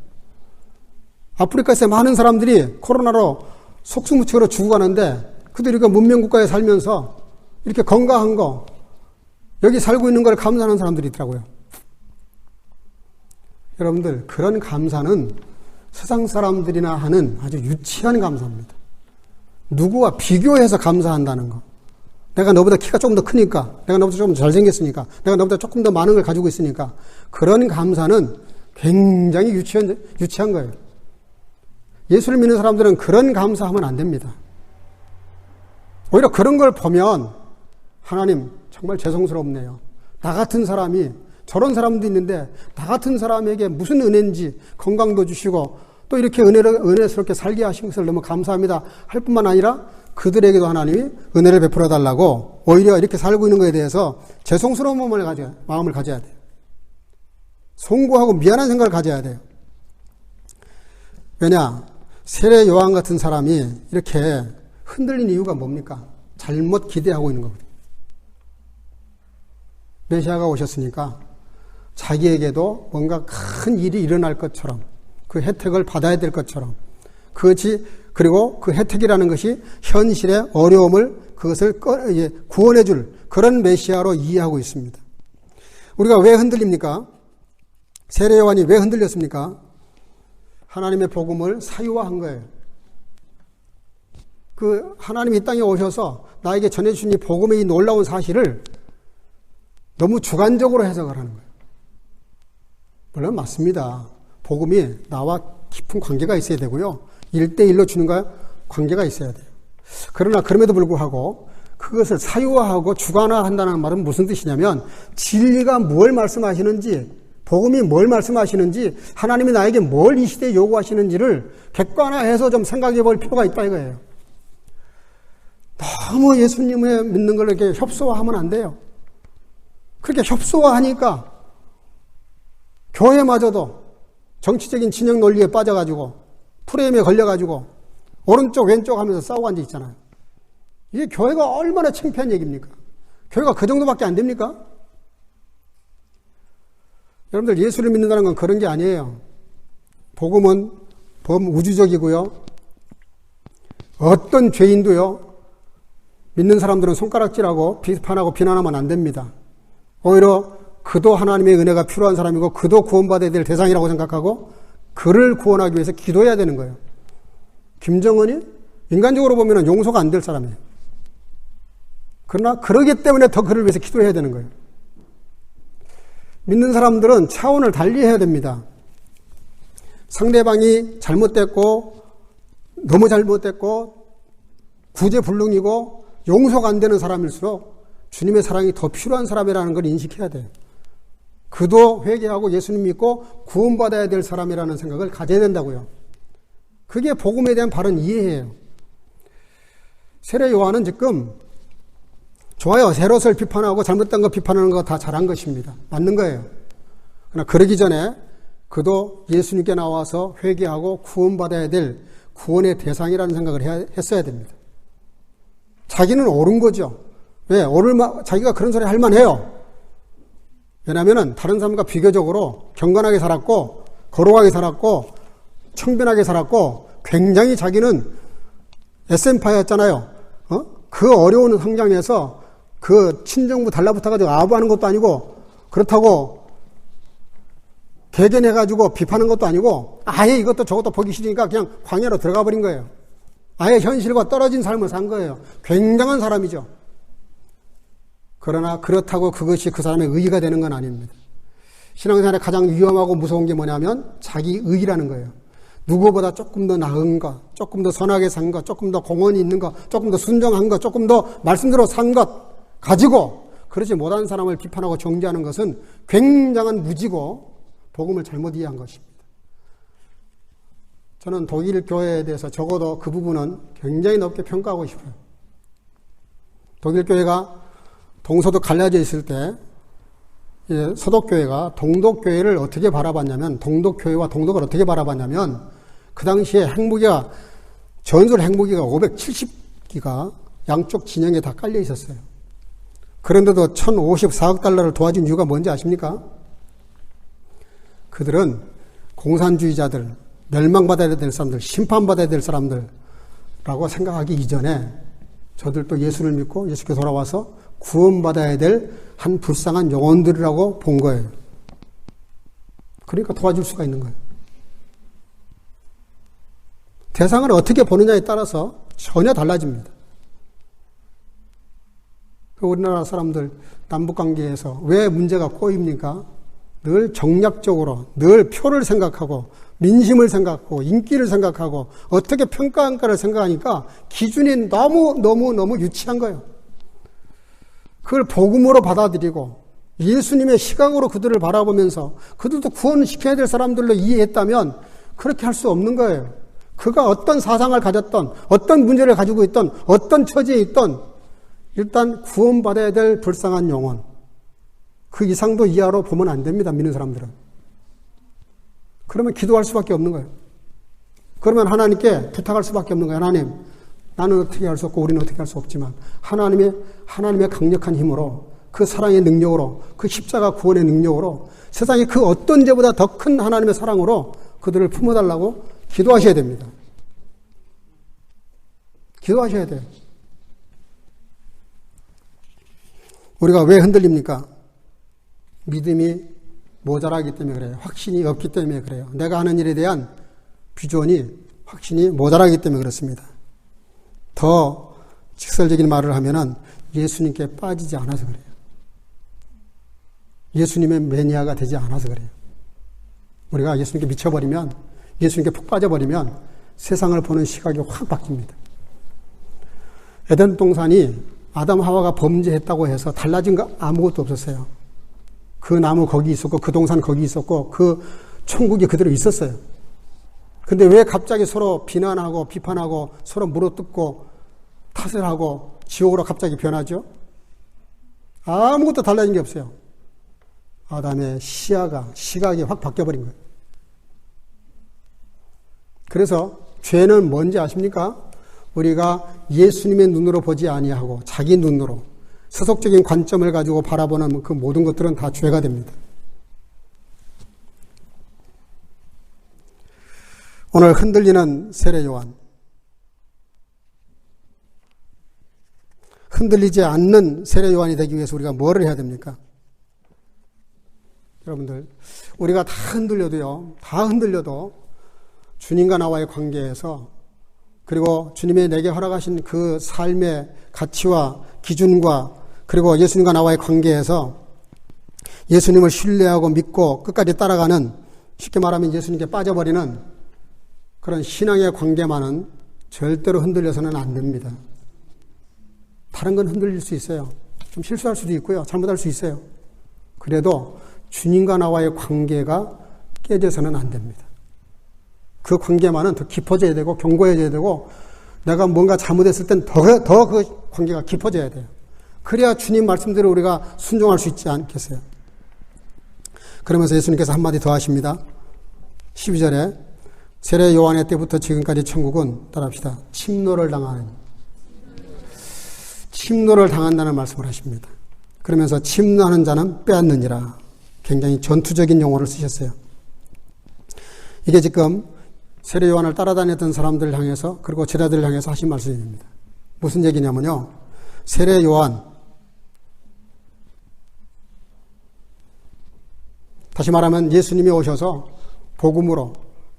아프리카에서 많은 사람들이 코로나로 속수무책으로 죽어가는데 그들이 그 문명국가에 살면서 이렇게 건강한 거, 여기 살고 있는 걸 감사하는 사람들이 있더라고요. 여러분들, 그런 감사는 세상 사람들이나 하는 아주 유치한 감사입니다. 누구와 비교해서 감사한다는 거. 내가 너보다 키가 조금 더 크니까, 내가 너보다 조금 잘생겼으니까, 내가 너보다 조금 더 많은 걸 가지고 있으니까, 그런 감사는 굉장히 유치한 거예요. 예수를 믿는 사람들은 그런 감사하면 안 됩니다. 오히려 그런 걸 보면 하나님 정말 죄송스럽네요. 나 같은 사람이, 저런 사람도 있는데 나 같은 사람에게 무슨 은혜인지 건강도 주시고 또 이렇게 은혜스럽게 살게 하신 것을 너무 감사합니다 할 뿐만 아니라 그들에게도 하나님이 은혜를 베풀어 달라고 오히려 이렇게 살고 있는 것에 대해서 죄송스러운 마음을 가져야 돼요. 송구하고 미안한 생각을 가져야 돼요. 왜냐? 세례 요한 같은 사람이 이렇게 흔들린 이유가 뭡니까? 잘못 기대하고 있는 거거든요. 메시아가 오셨으니까 자기에게도 뭔가 큰 일이 일어날 것처럼 그 혜택을 받아야 될 것처럼 그리고 그 혜택이라는 것이 현실의 어려움을 그것을 구원해 줄 그런 메시아로 이해하고 있습니다. 우리가 왜 흔들립니까? 세례 요한이 왜 흔들렸습니까? 하나님의 복음을 사유화한 거예요. 그 하나님이 이 땅에 오셔서 나에게 전해주신 이 복음의 이 놀라운 사실을 너무 주관적으로 해석을 하는 거예요. 물론 맞습니다. 복음이 나와 깊은 관계가 있어야 되고요. 1대1로 주는 거 관계가 있어야 돼요. 그러나 그럼에도 불구하고 그것을 사유화하고 주관화한다는 말은 무슨 뜻이냐면 진리가 뭘 말씀하시는지, 복음이 뭘 말씀하시는지, 하나님이 나에게 뭘 이 시대에 요구하시는지를 객관화해서 좀 생각해 볼 필요가 있다 이거예요. 너무 예수님을 믿는 걸 이렇게 협소화하면 안 돼요. 그렇게 협소화하니까 교회마저도 정치적인 진영 논리에 빠져가지고 프레임에 걸려가지고 오른쪽 왼쪽 하면서 싸우고 앉아 있잖아요. 이게 교회가 얼마나 창피한 얘기입니까? 교회가 그 정도밖에 안 됩니까? 여러분들, 예수를 믿는다는 건 그런 게 아니에요. 복음은 범우주적이고요. 어떤 죄인도요, 믿는 사람들은 손가락질하고 비판하고 비난하면 안 됩니다. 오히려 그도 하나님의 은혜가 필요한 사람이고 그도 구원받아야 될 대상이라고 생각하고 그를 구원하기 위해서 기도해야 되는 거예요. 김정은이 인간적으로 보면 용서가 안 될 사람이에요. 그러나 그러기 때문에 더 그를 위해서 기도해야 되는 거예요. 믿는 사람들은 차원을 달리해야 됩니다. 상대방이 잘못됐고 너무 잘못됐고 구제불능이고 용서가 안 되는 사람일수록 주님의 사랑이 더 필요한 사람이라는 걸 인식해야 돼요. 그도 회개하고 예수님 믿고 구원받아야 될 사람이라는 생각을 가져야 된다고요. 그게 복음에 대한 바른 이해예요. 세례 요한은 지금 좋아요. 헤롯을 비판하고 잘못된 거 비판하는 거 다 잘한 것입니다. 맞는 거예요. 그러나 그러기 전에 그도 예수님께 나와서 회개하고 구원받아야 될 구원의 대상이라는 생각을 했어야 됩니다. 자기는 옳은 거죠. 왜? 자기가 그런 소리 할 만해요. 왜냐하면 다른 사람과 비교적으로 경건하게 살았고 거룩하게 살았고 청변하게 살았고 굉장히 자기는 SM파였잖아요. 그 어려운 성장에서 그 친정부 달라붙어가지고 아부하는 것도 아니고 그렇다고 개견해가지고 비판하는 것도 아니고 아예 이것도 저것도 보기 싫으니까 그냥 광야로 들어가 버린 거예요. 아예 현실과 떨어진 삶을 산 거예요. 굉장한 사람이죠. 그러나 그렇다고 그것이 그 사람의 의의가 되는 건 아닙니다. 신앙생활에 가장 위험하고 무서운 게 뭐냐면 자기 의의라는 거예요. 누구보다 조금 더 나은 것, 조금 더 선하게 산 것, 조금 더 공헌이 있는 것, 조금 더 순정한 것, 조금 더 말씀대로 산 것 가지고 그러지 못한 사람을 비판하고 정죄하는 것은 굉장한 무지고 복음을 잘못 이해한 것입니다. 저는 독일 교회에 대해서 적어도 그 부분은 굉장히 높게 평가하고 싶어요. 독일 교회가 동서도 갈라져 있을 때 서독교회가 동독교회를 어떻게 바라봤냐면, 동독교회와 동독을 어떻게 바라봤냐면, 그 당시에 핵무기가, 전술 핵무기가 570기가 양쪽 진영에 다 깔려 있었어요. 그런데도 1054억 달러를 도와준 이유가 뭔지 아십니까? 그들은 공산주의자들, 멸망받아야 될 사람들, 심판받아야 될 사람들라고 생각하기 이전에 저들도 예수를 믿고 예수께 돌아와서 구원받아야 될 한 불쌍한 영혼들이라고 본 거예요. 그러니까 도와줄 수가 있는 거예요. 대상을 어떻게 보느냐에 따라서 전혀 달라집니다. 우리나라 사람들 남북관계에서 왜 문제가 꼬입니까? 늘 정략적으로, 늘 표를 생각하고 민심을 생각하고 인기를 생각하고 어떻게 평가할까를 생각하니까 기준이 너무 유치한 거예요. 그걸 복음으로 받아들이고 예수님의 시각으로 그들을 바라보면서 그들도 구원시켜야 될 사람들로 이해했다면 그렇게 할 수 없는 거예요. 그가 어떤 사상을 가졌던, 어떤 문제를 가지고 있던, 어떤 처지에 있던 일단 구원받아야 될 불쌍한 영혼, 그 이상도 이하로 보면 안 됩니다. 믿는 사람들은. 그러면 기도할 수밖에 없는 거예요. 그러면 하나님께 부탁할 수밖에 없는 거예요. 하나님, 나는 어떻게 할 수 없고 우리는 어떻게 할 수 없지만 하나님의 강력한 힘으로, 그 사랑의 능력으로, 그 십자가 구원의 능력으로, 세상에 그 어떤 죄보다 더 큰 하나님의 사랑으로 그들을 품어달라고 기도하셔야 됩니다. 기도하셔야 돼요. 우리가 왜 흔들립니까? 믿음이 모자라기 때문에 그래요. 확신이 없기 때문에 그래요. 내가 하는 일에 대한 비전이, 확신이 모자라기 때문에 그렇습니다. 더 직설적인 말을 하면은 예수님께 빠지지 않아서 그래요. 예수님의 매니아가 되지 않아서 그래요. 우리가 예수님께 미쳐버리면, 예수님께 푹 빠져버리면 세상을 보는 시각이 확 바뀝니다. 에덴 동산이 아담 하와가 범죄했다고 해서 달라진 거 아무것도 없었어요. 그 나무 거기 있었고 그 동산 거기 있었고 그 천국이 그대로 있었어요. 근데 왜 갑자기 서로 비난하고 비판하고 서로 물어뜯고 탓을 하고 지옥으로 갑자기 변하죠? 아무것도 달라진 게 없어요. 아담의 시각이 확 바뀌어버린 거예요. 그래서 죄는 뭔지 아십니까? 우리가 예수님의 눈으로 보지 아니하고 자기 눈으로 세속적인 관점을 가지고 바라보는 그 모든 것들은 다 죄가 됩니다. 오늘 흔들리는 세례 요한, 흔들리지 않는 세례 요한이 되기 위해서 우리가 뭐를 해야 됩니까? 여러분들, 우리가 다 흔들려도 주님과 나와의 관계에서, 그리고 주님의 내게 허락하신 그 삶의 가치와 기준과, 그리고 예수님과 나와의 관계에서 예수님을 신뢰하고 믿고 끝까지 따라가는, 쉽게 말하면 예수님께 빠져버리는 그런 신앙의 관계만은 절대로 흔들려서는 안 됩니다. 다른 건 흔들릴 수 있어요. 좀 실수할 수도 있고요. 잘못할 수 있어요. 그래도 주님과 나와의 관계가 깨져서는 안 됩니다. 그 관계만은 더 깊어져야 되고 견고해져야 되고, 내가 뭔가 잘못했을 땐 더 그 관계가 깊어져야 돼요. 그래야 주님 말씀대로 우리가 순종할 수 있지 않겠어요? 그러면서 예수님께서 한마디 더 하십니다. 12절에 세례 요한의 때부터 지금까지 천국은, 따라합시다, 침노를 당한다는 말씀을 하십니다. 그러면서 침노하는 자는 빼앗느니라. 굉장히 전투적인 용어를 쓰셨어요. 이게 지금 세례 요한을 따라다녔던 사람들을 향해서, 그리고 제자들을 향해서 하신 말씀입니다. 무슨 얘기냐면요, 세례 요한, 다시 말하면 예수님이 오셔서 복음으로,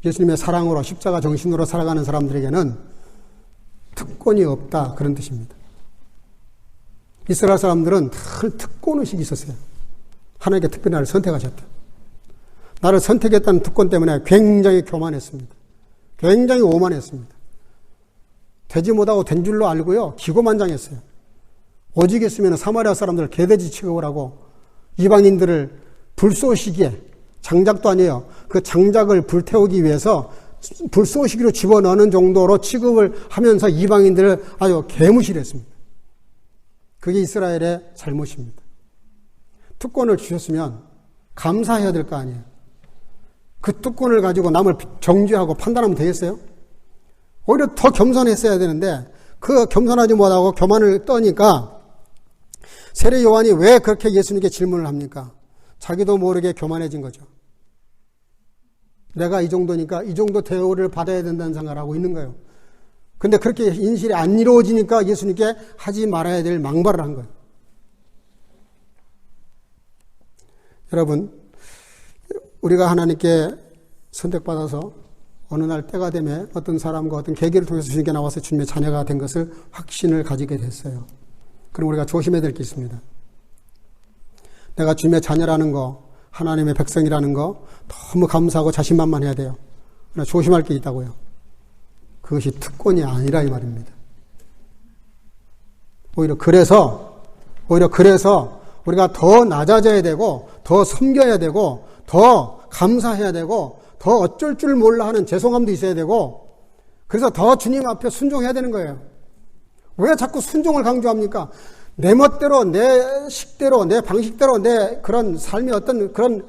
예수님의 사랑으로, 십자가 정신으로 살아가는 사람들에게는 특권이 없다, 그런 뜻입니다. 이스라엘 사람들은 늘 특권의식이 있었어요. 하나님께 특별히 나를 선택하셨다. 나를 선택했다는 특권 때문에 굉장히 교만했습니다. 굉장히 오만했습니다. 되지 못하고 된 줄로 알고요, 기고만장했어요. 오직 했으면 사마리아 사람들을 개돼지 취급을 하고 이방인들을 불쏘시기에, 장작도 아니에요, 그 장작을 불태우기 위해서 불쏘시기로 집어넣는 정도로 취급을 하면서 이방인들을 아주 개무시했습니다. 그게 이스라엘의 잘못입니다. 특권을 주셨으면 감사해야 될 거 아니에요. 그 특권을 가지고 남을 정죄하고 판단하면 되겠어요? 오히려 더 겸손했어야 되는데 그 겸손하지 못하고 교만을 떠니까 세례 요한이 왜 그렇게 예수님께 질문을 합니까? 자기도 모르게 교만해진 거죠. 내가 이 정도니까 이 정도 대우를 받아야 된다는 생각을 하고 있는 거예요. 근데 그렇게 인실이 안 이루어지니까 예수님께 하지 말아야 될 망발을 한 거예요. 여러분, 우리가 하나님께 선택받아서 어느 날 때가 되면 어떤 사람과 어떤 계기를 통해서 주님께 나와서 주님의 자녀가 된 것을 확신을 가지게 됐어요. 그럼 우리가 조심해야 될 게 있습니다. 내가 주님의 자녀라는 거, 하나님의 백성이라는 거 너무 감사하고 자신만만해야 돼요. 그러나 조심할 게 있다고요. 그것이 특권이 아니라 이 말입니다. 오히려 그래서 우리가 더 낮아져야 되고 더 섬겨야 되고 더 감사해야 되고 더 어쩔 줄 몰라 하는 죄송함도 있어야 되고 그래서 더 주님 앞에 순종해야 되는 거예요. 왜 자꾸 순종을 강조합니까? 내 멋대로, 내 식대로, 내 방식대로, 내 그런 삶의 어떤 그런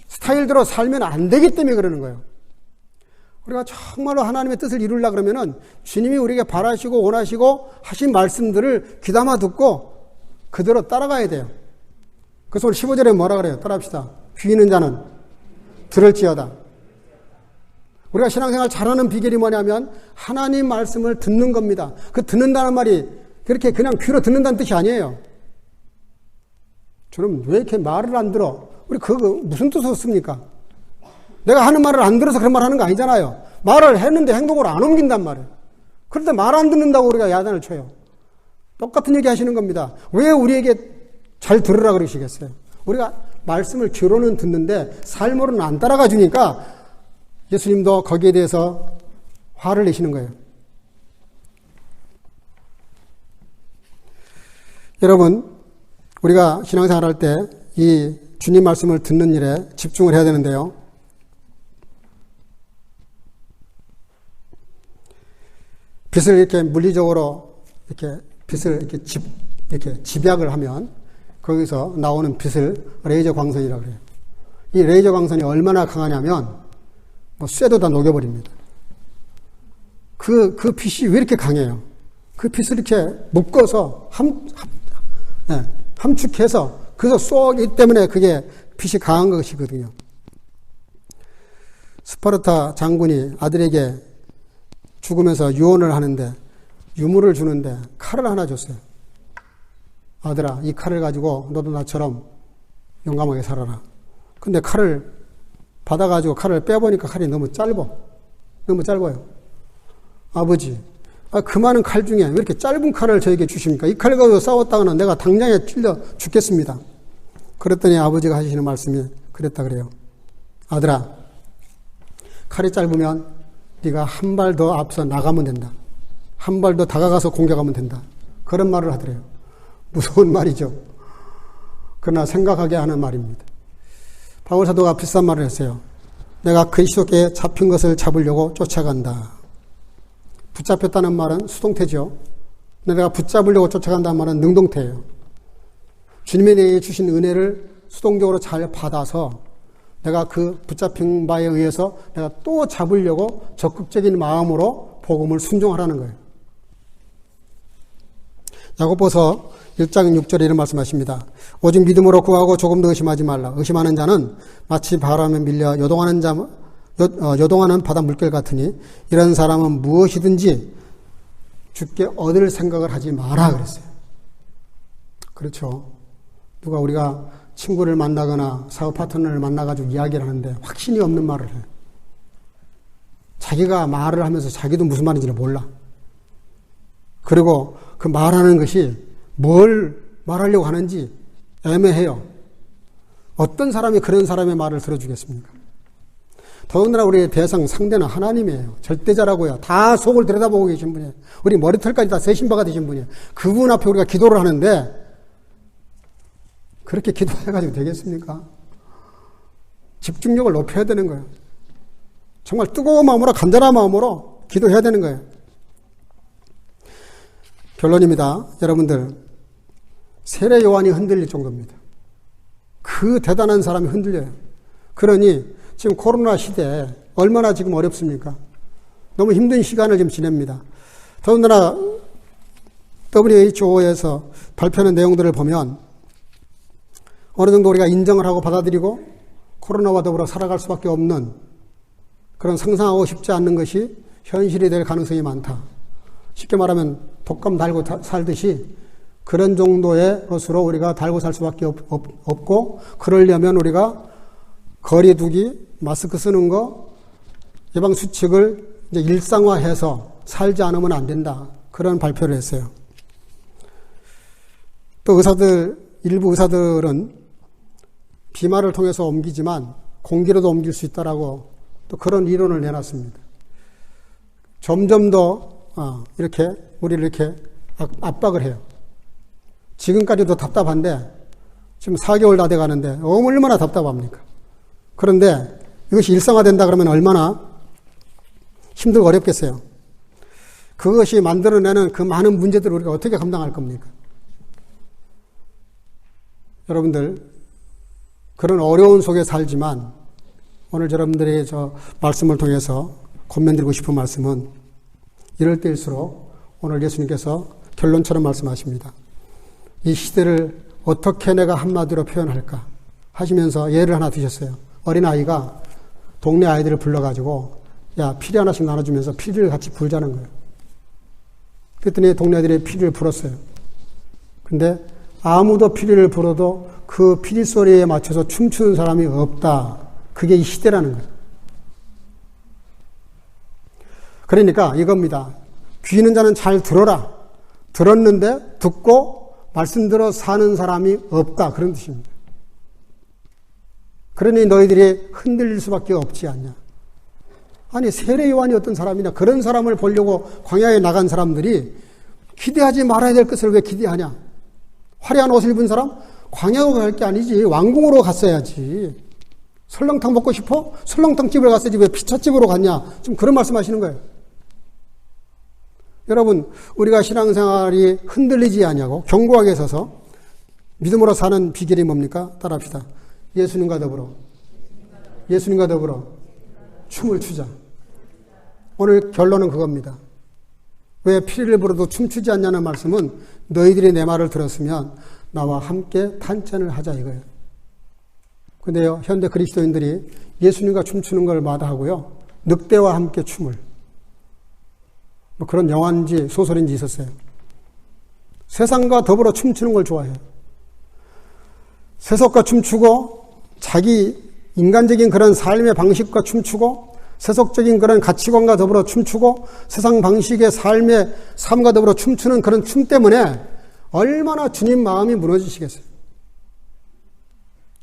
스타일대로 살면 안 되기 때문에 그러는 거예요. 우리가 정말로 하나님의 뜻을 이루려고 그러면은 주님이 우리에게 바라시고 원하시고 하신 말씀들을 귀담아 듣고 그대로 따라가야 돼요. 그래서 오늘 15절에 뭐라 그래요? 따라합시다. 귀 있는 자는 들을지어다. 우리가 신앙생활 잘하는 비결이 뭐냐면 하나님 말씀을 듣는 겁니다. 그 듣는다는 말이 그렇게 그냥 귀로 듣는다는 뜻이 아니에요. 저는 왜 이렇게 말을 안 들어? 우리 그거 무슨 뜻으로 씁니까? 내가 하는 말을 안 들어서 그런 말 하는 거 아니잖아요. 말을 했는데 행동으로 안 옮긴단 말이에요. 그런데 말 안 듣는다고 우리가 야단을 쳐요. 똑같은 얘기 하시는 겁니다. 왜 우리에게 잘 들으라 그러시겠어요? 우리가 말씀을 귀로는 듣는데 삶으로는 안 따라가 주니까 예수님도 거기에 대해서 화를 내시는 거예요. 여러분, 우리가 신앙생활 할 때 이 주님 말씀을 듣는 일에 집중을 해야 되는데요. 빛을 이렇게 물리적으로 이렇게 빛을 이렇게 집약을 하면 거기서 나오는 빛을 레이저 광선이라고 그래요. 이 레이저 광선이 얼마나 강하냐면 뭐 쇠도 다 녹여버립니다. 그 빛이 왜 이렇게 강해요? 그 빛을 이렇게 묶어서 함축해서 그래서 쏘기 때문에 그게 빛이 강한 것이거든요. 스파르타 장군이 아들에게 죽으면서 유언을 하는데 유물을 주는데 칼을 하나 줬어요. 아들아, 이 칼을 가지고 너도 나처럼 용감하게 살아라. 근데 칼을 받아가지고 칼을 빼보니까 칼이 너무 짧아요. 아버지, 그 많은 칼 중에 왜 이렇게 짧은 칼을 저에게 주십니까? 이 칼 가지고 싸웠다가는 내가 당장에 찔려 죽겠습니다. 그랬더니 아버지가 하시는 말씀이 그랬다 그래요. 아들아, 칼이 짧으면 네가 한 발 더 앞서 나가면 된다. 한 발 더 다가가서 공격하면 된다. 그런 말을 하더래요. 무서운 말이죠. 그러나 생각하게 하는 말입니다. 바울 사도가 비슷한 말을 했어요. 내가 그리스도께 잡힌 것을 잡으려고 쫓아간다. 붙잡혔다는 말은 수동태죠. 내가 붙잡으려고 쫓아간다는 말은 능동태예요. 주님에 대해 주신 은혜를 수동적으로 잘 받아서 내가 그 붙잡힌 바에 의해서 내가 또 잡으려고 적극적인 마음으로 복음을 순종하라는 거예요. 야고보서 1장 6절에 이런 말씀하십니다. 오직 믿음으로 구하고 조금도 의심하지 말라. 의심하는 자는 마치 바람에 밀려 요동하는 바다 물결 같으니 이런 사람은 무엇이든지 주께 얻을 생각을 하지 마라 그랬어요. 그렇죠. 우리가 친구를 만나거나 사업 파트너를 만나가지고 이야기를 하는데 확신이 없는 말을 해요. 자기가 말을 하면서 자기도 무슨 말인지를 몰라. 그리고 그 말하는 것이 뭘 말하려고 하는지 애매해요. 어떤 사람이 그런 사람의 말을 들어주겠습니까? 더군다나 우리의 대상 상대는 하나님이에요. 절대자라고요. 다 속을 들여다보고 계신 분이에요. 우리 머리털까지 다 세신 바가 되신 분이에요. 그분 앞에 우리가 기도를 하는데 그렇게 기도해가지고 되겠습니까? 집중력을 높여야 되는 거예요. 정말 뜨거운 마음으로 간절한 마음으로 기도해야 되는 거예요. 결론입니다. 여러분들, 세례 요한이 흔들릴 정도입니다. 그 대단한 사람이 흔들려요. 그러니 지금 코로나 시대에 얼마나 지금 어렵습니까? 너무 힘든 시간을 지금 지냅니다. 더군다나 WHO에서 발표하는 내용들을 보면 어느 정도 우리가 인정을 하고 받아들이고 코로나와 더불어 살아갈 수밖에 없는 그런 상상하고 싶지 않는 것이 현실이 될 가능성이 많다. 쉽게 말하면 독감 달고 살듯이 그런 정도의 것으로 우리가 달고 살 수밖에 없고, 그러려면 우리가 거리 두기, 마스크 쓰는 거, 예방수칙을 이제 일상화해서 살지 않으면 안 된다. 그런 발표를 했어요. 또 일부 의사들은 비말을 통해서 옮기지만 공기로도 옮길 수 있다라고 또 그런 이론을 내놨습니다. 점점 더 이렇게 우리를 이렇게 압박을 해요. 지금까지도 답답한데 지금 4개월 다 돼가는데 얼마나 답답합니까? 그런데 이것이 일상화된다 그러면 얼마나 힘들고 어렵겠어요. 그것이 만들어내는 그 많은 문제들을 우리가 어떻게 감당할 겁니까? 여러분들, 그런 어려운 속에 살지만 오늘 여러분들의 저 말씀을 통해서 권면드리고 싶은 말씀은 이럴 때일수록 오늘 예수님께서 결론처럼 말씀하십니다. 이 시대를 어떻게 내가 한마디로 표현할까 하시면서 예를 하나 드셨어요. 어린아이가 동네 아이들을 불러가지고 야, 피리 하나씩 나눠주면서 피리를 같이 불자는 거예요. 그랬더니 동네 아이들이 피리를 불었어요. 근데 아무도 피리를 불어도 그 피리 소리에 맞춰서 춤추는 사람이 없다. 그게 이 시대라는 거예요. 그러니까 이겁니다. 귀 있는 자는 잘 들어라. 들었는데 듣고 말씀 들어 사는 사람이 없다. 그런 뜻입니다. 그러니 너희들이 흔들릴 수밖에 없지 않냐. 아니, 세례 요한이 어떤 사람이냐. 그런 사람을 보려고 광야에 나간 사람들이 기대하지 말아야 될 것을 왜 기대하냐. 화려한 옷을 입은 사람? 광야로 갈 게 아니지. 왕궁으로 갔어야지. 설렁탕 먹고 싶어? 설렁탕 집을 갔어야지. 왜 피차집으로 갔냐. 지금 그런 말씀 하시는 거예요. 여러분, 우리가 신앙생활이 흔들리지 않냐고 견고하게 서서 믿음으로 사는 비결이 뭡니까? 따라합시다. 예수님과 더불어 춤을 추자. 오늘 결론은 그겁니다. 왜 피리를 불어도 춤추지 않냐는 말씀은 너희들이 내 말을 들었으면 나와 함께 탄전을 하자 이거예요. 근데요, 현대 그리스도인들이 예수님과 춤추는 걸 마다하고요, 늑대와 함께 춤을, 뭐 그런 영화인지 소설인지 있었어요. 세상과 더불어 춤추는 걸 좋아해요. 세속과 춤추고 자기 인간적인 그런 삶의 방식과 춤추고 세속적인 그런 가치관과 더불어 춤추고 세상 방식의 삶과 더불어 춤추는 그런 춤 때문에 얼마나 주님 마음이 무너지시겠어요.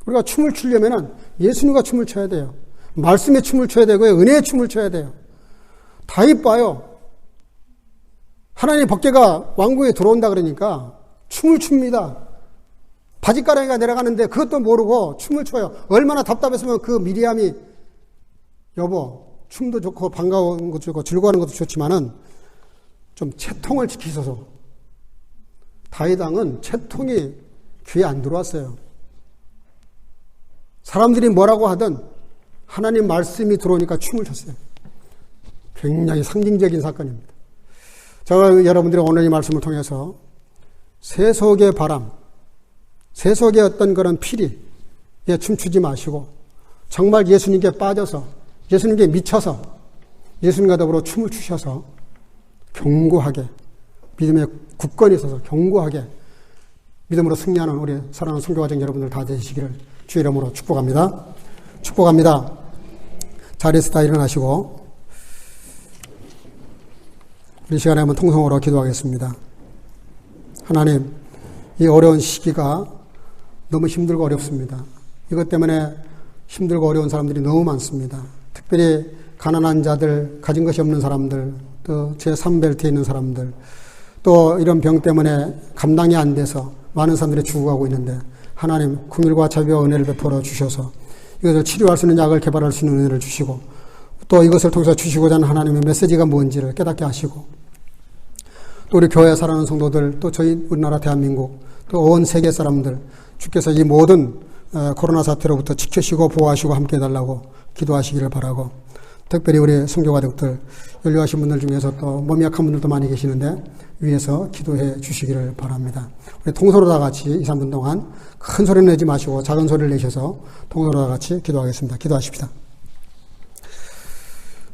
우리가 춤을 추려면 예수님과 춤을 춰야 돼요. 말씀의 춤을 춰야 되고요. 은혜의 춤을 춰야 돼요. 다 이뻐요. 하나님의 법궤가 왕궁에 들어온다 그러니까 춤을 춥니다. 바지가랑이가 내려가는데 그것도 모르고 춤을 춰요. 얼마나 답답했으면 그 미리암이 여보, 춤도 좋고 반가운 것도 좋고 즐거워하는 것도 좋지만은 좀 채통을 지키소서. 다윗 왕은 채통이 귀에 안 들어왔어요. 사람들이 뭐라고 하든 하나님 말씀이 들어오니까 춤을 췄어요. 굉장히 상징적인 사건입니다. 제가 여러분들이 오늘 이 말씀을 통해서 세속의 바람, 세속의 어떤 그런 피리에 춤추지 마시고 정말 예수님께 빠져서 예수님께 미쳐서 예수님과 더불어 춤을 추셔서 견고하게 믿음의 굳건히 서서 견고하게 믿음으로 승리하는 우리 사랑하는 선교과정 여러분들 다 되시기를 주 이름으로 축복합니다. 축복합니다. 자리에서 다 일어나시고 이 시간에 한번 통성으로 기도하겠습니다. 하나님, 이 어려운 시기가 너무 힘들고 어렵습니다. 이것 때문에 힘들고 어려운 사람들이 너무 많습니다. 특별히 가난한 자들, 가진 것이 없는 사람들, 또 제3벨트에 있는 사람들, 또 이런 병 때문에 감당이 안 돼서 많은 사람들이 죽어가고 있는데 하나님 긍휼과 자비와 은혜를 베풀어 주셔서 이것을 치료할 수 있는 약을 개발할 수 있는 은혜를 주시고 또 이것을 통해서 주시고자 하는 하나님의 메시지가 뭔지를 깨닫게 하시고 또 우리 교회에 살아가는 성도들 또 저희 우리나라 대한민국 또 온 세계 사람들 주께서 이 모든 코로나 사태로부터 지켜시고 보호하시고 함께 해달라고 기도하시기를 바라고, 특별히 우리 선교 가족들, 연료하신 분들 중에서 또 몸이 약한 분들도 많이 계시는데 위에서 기도해 주시기를 바랍니다. 우리 통소로 다 같이 2, 3분 동안 큰 소리는 내지 마시고 작은 소리를 내셔서 통소로 다 같이 기도하겠습니다. 기도하십시다.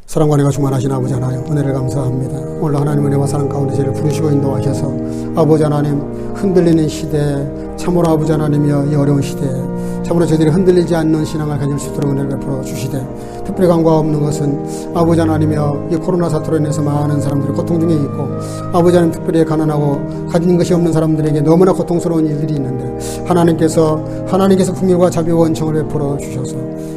사랑과 은혜가 충만하신 아버지 하나님, 은혜를 감사합니다. 오늘 하나님 은혜와 사랑 가운데 저희를 부르시고 인도하셔서 아버지 하나님, 흔들리는 시대, 참으로 아버지 하나님이여 이 어려운 시대에 참으로 저희들이 흔들리지 않는 신앙을 가질 수 있도록 은혜를 베풀어 주시되, 특별히 간과 없는 것은 아버지 하나님이여 이 코로나 사태로 인해서 많은 사람들이 고통 중에 있고, 아버지 하나님 특별히 가난하고 가진 것이 없는 사람들에게 너무나 고통스러운 일들이 있는데 하나님께서 긍휼과 자비와 원청을 베풀어 주셔서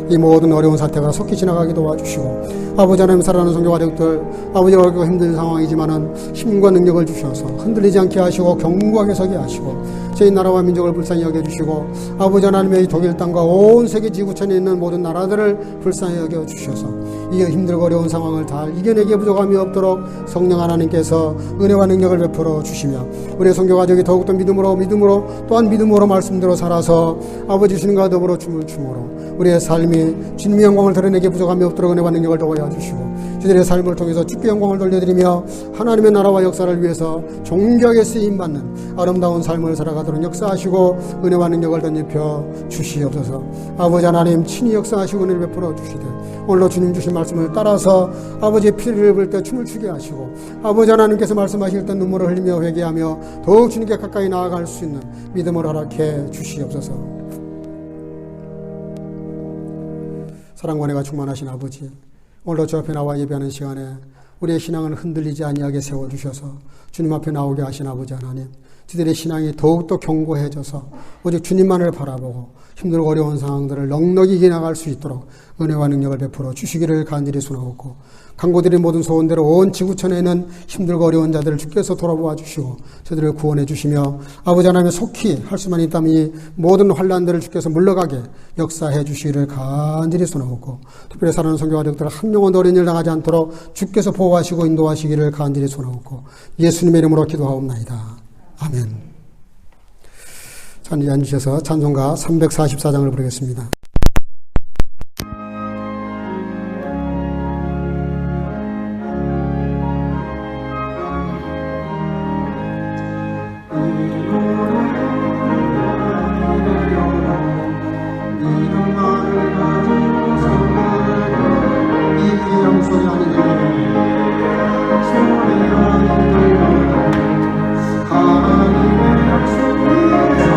이 모든 어려운 사태가 속히 지나가게 도와주시고, 아버지 하나님 사랑하는 성교 가족들, 아버지가 어렵고 힘든 상황이지만은 힘과 능력을 주셔서 흔들리지 않게 하시고 견고하게 서게 하시고, 저희 나라와 민족을 불쌍히 여겨주시고, 아버지 하나님의 독일 땅과 온 세계 지구촌에 있는 모든 나라들을 불쌍히 여겨주셔서 이 힘들고 어려운 상황을 다 이겨내기에 부족함이 없도록 성령 하나님께서 은혜와 능력을 베풀어 주시며, 우리의 성교 가족이 더욱더 믿음으로 또한 믿음으로 말씀대로 살아서 아버지 주님과 더불어 춤을 춤으로 우리의 삶이 주님의 영광을 드러내기에 부족함이 없도록 은혜와 능력을 도와주시고, 저들의 삶을 통해서 주께 영광을 돌려드리며 하나님의 나라와 역사를 위해서 존귀하게 쓰임받는 아름다운 삶을 살아가도록 역사하시고 은혜와 능력을 덧입혀 주시옵소서. 아버지 하나님 친히 역사하시고 은혜를 베풀어 주시되, 오늘도 주님 주신 말씀을 따라서 아버지의 피를 입을 때 춤을 추게 하시고, 아버지 하나님께서 말씀하실 때 눈물을 흘리며 회개하며 더욱 주님께 가까이 나아갈 수 있는 믿음을 허락해 주시옵소서. 사랑과 은혜가 충만하신 아버지, 오늘도 주 앞에 나와 예배하는 시간에 우리의 신앙을 흔들리지 아니하게 세워주셔서 주님 앞에 나오게 하신 아버지 하나님, 저들의 신앙이 더욱더 견고해져서 오직 주님만을 바라보고 힘들고 어려운 상황들을 넉넉히 이겨나갈 수 있도록 은혜와 능력을 베풀어 주시기를 간절히 소원하옵고, 강고들의 모든 소원대로 온 지구촌에 있는 힘들고 어려운 자들을 주께서 돌아보아 주시고 저들을 구원해 주시며, 아버지 하나님의 속히 할 수만 있다면 이 모든 환난들을 주께서 물러가게 역사해 주시기를 간절히 소원하옵고, 특별히 사랑하는 성교 가족들 한 영혼도 어린 일 당하지 않도록 주께서 보호하시고 인도하시기를 간절히 소원하옵고 예수님의 이름으로 기도하옵나이다. 아멘. 자, 이제 앉으셔서 찬송가 344장을 부르겠습니다. 하나님의 약속 위에서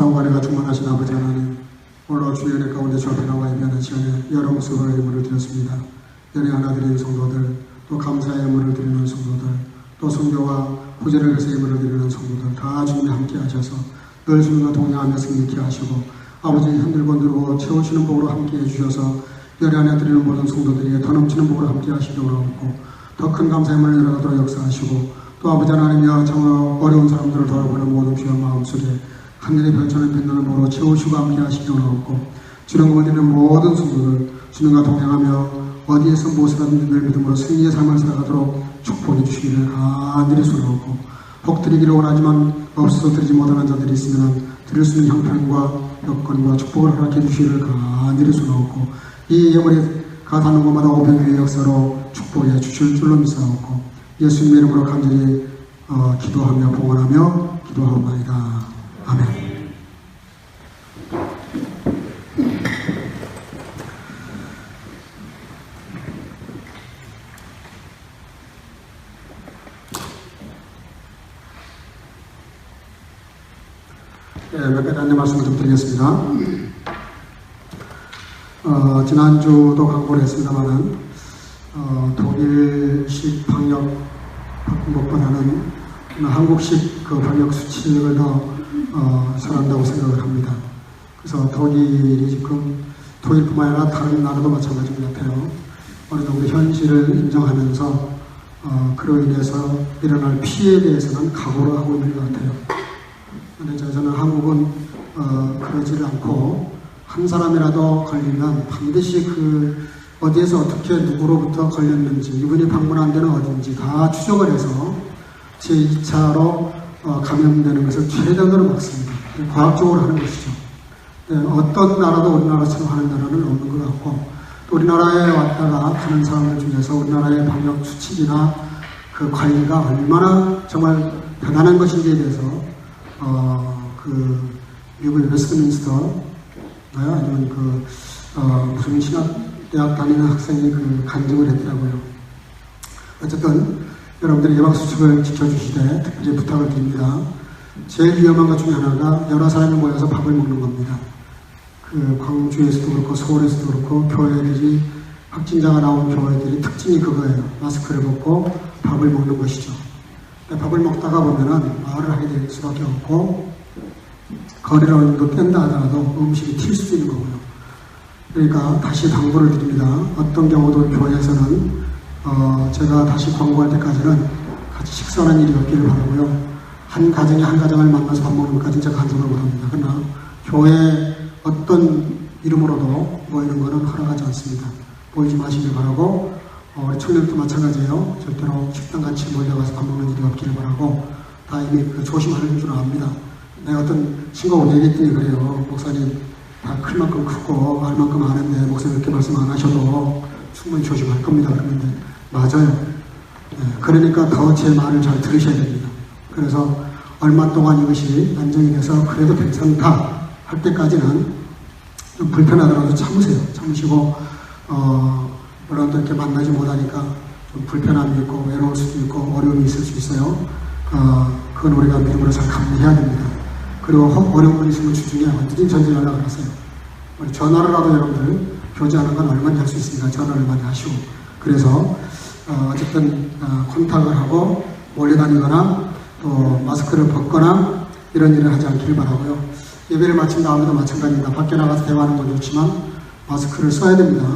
사후관리가 충만하신 아버지 하나님, 오늘 주의 은혜 가운데 주 앞에 나와 예배하는 시간에 여러 모습으로 예물을 드렸습니다. 연애 하나 드리는 성도들, 또 감사의 예물을 드리는 성도들, 또 성교와 구제를 위해서 예물을 드리는 성도들 다 주님이 함께 하셔서 늘 주님과 동행하며 승리케 하시고 아버지 힘들고 누르고 채우시는 복으로 함께 해주셔서 열애 안에 드리는 모든 성도들에게 더 넘치는 복으로 함께 하시도록 하고 더 큰 감사의 문을 열어가도록 역사하시고 또 아버지 하나님이여 정말 어려운 사람들을 돌아보는 모든 귀한 마음속에 하늘의 별처럼 빛나는 복으로 채우시고 함께 하시도록 하고 주님과 드리는 모든 성도들 주님과 동행하며 어디에서 무엇을 하든 늘 믿음으로 승리의 삶을 살아가도록 축복해 주시기를 간절히 소원하고 복 드리기를 원하지만 없어서 드리지 못하는 자들이 있으면 드릴 수 있는 형편과 여건과 축복을 허락해 주시기를 간절히 소원하고 이 예물이 가닿는 곳마다 오병이의 역사로 축복해 주실 줄로 믿사옵고 예수님의 이름으로 간절히 기도하며 봉헌하며 기도하옵나이다. 아멘. 몇 가지 안내 말씀을 좀 드리겠습니다. 지난주도 광고를 했습니다만은 독일식 방역 것보다는 한국식 그 방역 수칙을 더 설한다고 생각을 합니다. 그래서 독일이 지금 독일뿐만 아니라 다른 나라도 마찬가지인 것 같아요. 어느 정도 현실을 인정하면서 그로 인해서 일어날 피해에 대해서는 각오를 하고 있는 것 같아요. 그런데 저는 한국은 그러지를 않고 한 사람이라도 걸리면 반드시 그 어디에서 어떻게 누구로부터 걸렸는지 이분이 방문한 데는 어딘지 다 추적을 해서 제2차로 감염되는 것을 최대한으로 막습니다. 과학적으로 하는 것이죠. 어떤 나라도 우리나라처럼 하는 나라는 없는 것 같고 또 우리나라에 왔다가 가는 사람들 중에서 우리나라의 방역 수칙이나 그 관리가 얼마나 정말 대단한 것인지에 대해서 그 미국의 웨스트민스터 아니면 무슨 신학대학 다니는 학생이 그 간증을 했더라고요. 어쨌든 여러분들이 예방수칙을 지켜주시되 특별히 부탁을 드립니다. 제일 위험한 것 중에 하나가 여러 사람이 모여서 밥을 먹는 겁니다. 그 광주에서도 그렇고 서울에서도 그렇고 교회들이 확진자가 나온 교회들이 특징이 그거예요. 마스크를 벗고 밥을 먹는 것이죠. 밥을 먹다가 보면은 말을 하게 될 수밖에 없고 거리를 어느 정도 뗀다 하더라도 음식이 튈 수도 있는 거고요. 그러니까 다시 당부를 드립니다. 어떤 경우도 교회에서는 제가 다시 광고할 때까지는 같이 식사하는 일이 없기를 바라고요. 한 가정이 한 가정을 만나서 밥 먹는 것까지는 제가 간섭을 못합니다. 그러나 교회 어떤 이름으로도 모이는 것은 허락하지 않습니다. 보이지 마시길 바라고 우리 청년도 마찬가지예요. 절대로 식당 같이 몰려가서 밥 먹는 일이 없기를 바라고 다 이미 조심하는 줄 압니다. 내가 어떤 친구가 얘기했더니 그래요. 목사님 다 클 만큼 크고 알 만큼 아는데 목사님 이렇게 말씀 안 하셔도 충분히 조심할 겁니다. 그런데 맞아요. 그러니까 더 제 말을 잘 들으셔야 됩니다. 그래서 얼마 동안 이것이 안정이 돼서 그래도 괜찮다 할 때까지는 좀 불편하더라도 참으세요. 참으시고 물론 또 이렇게 만나지 못하니까 좀 불편함이 있고 외로울 수도 있고 어려움이 있을 수 있어요. 그건 우리가 믿음으로 잘 감내해야 됩니다. 그리고 어려운 분 있으면 주중에 언제든 전화 연락을 하세요. 우리 전화로라도 여러분들 교제하는 건 얼마나 할 수 있으니까 전화를 많이 하시고 그래서 어쨌든 컨택을 하고 몰려다니거나 또 마스크를 벗거나 이런 일을 하지 않기를 바라고요. 예배를 마친 다음에도 마찬가지입니다. 밖에 나가서 대화하는 건 좋지만 마스크를 써야 됩니다.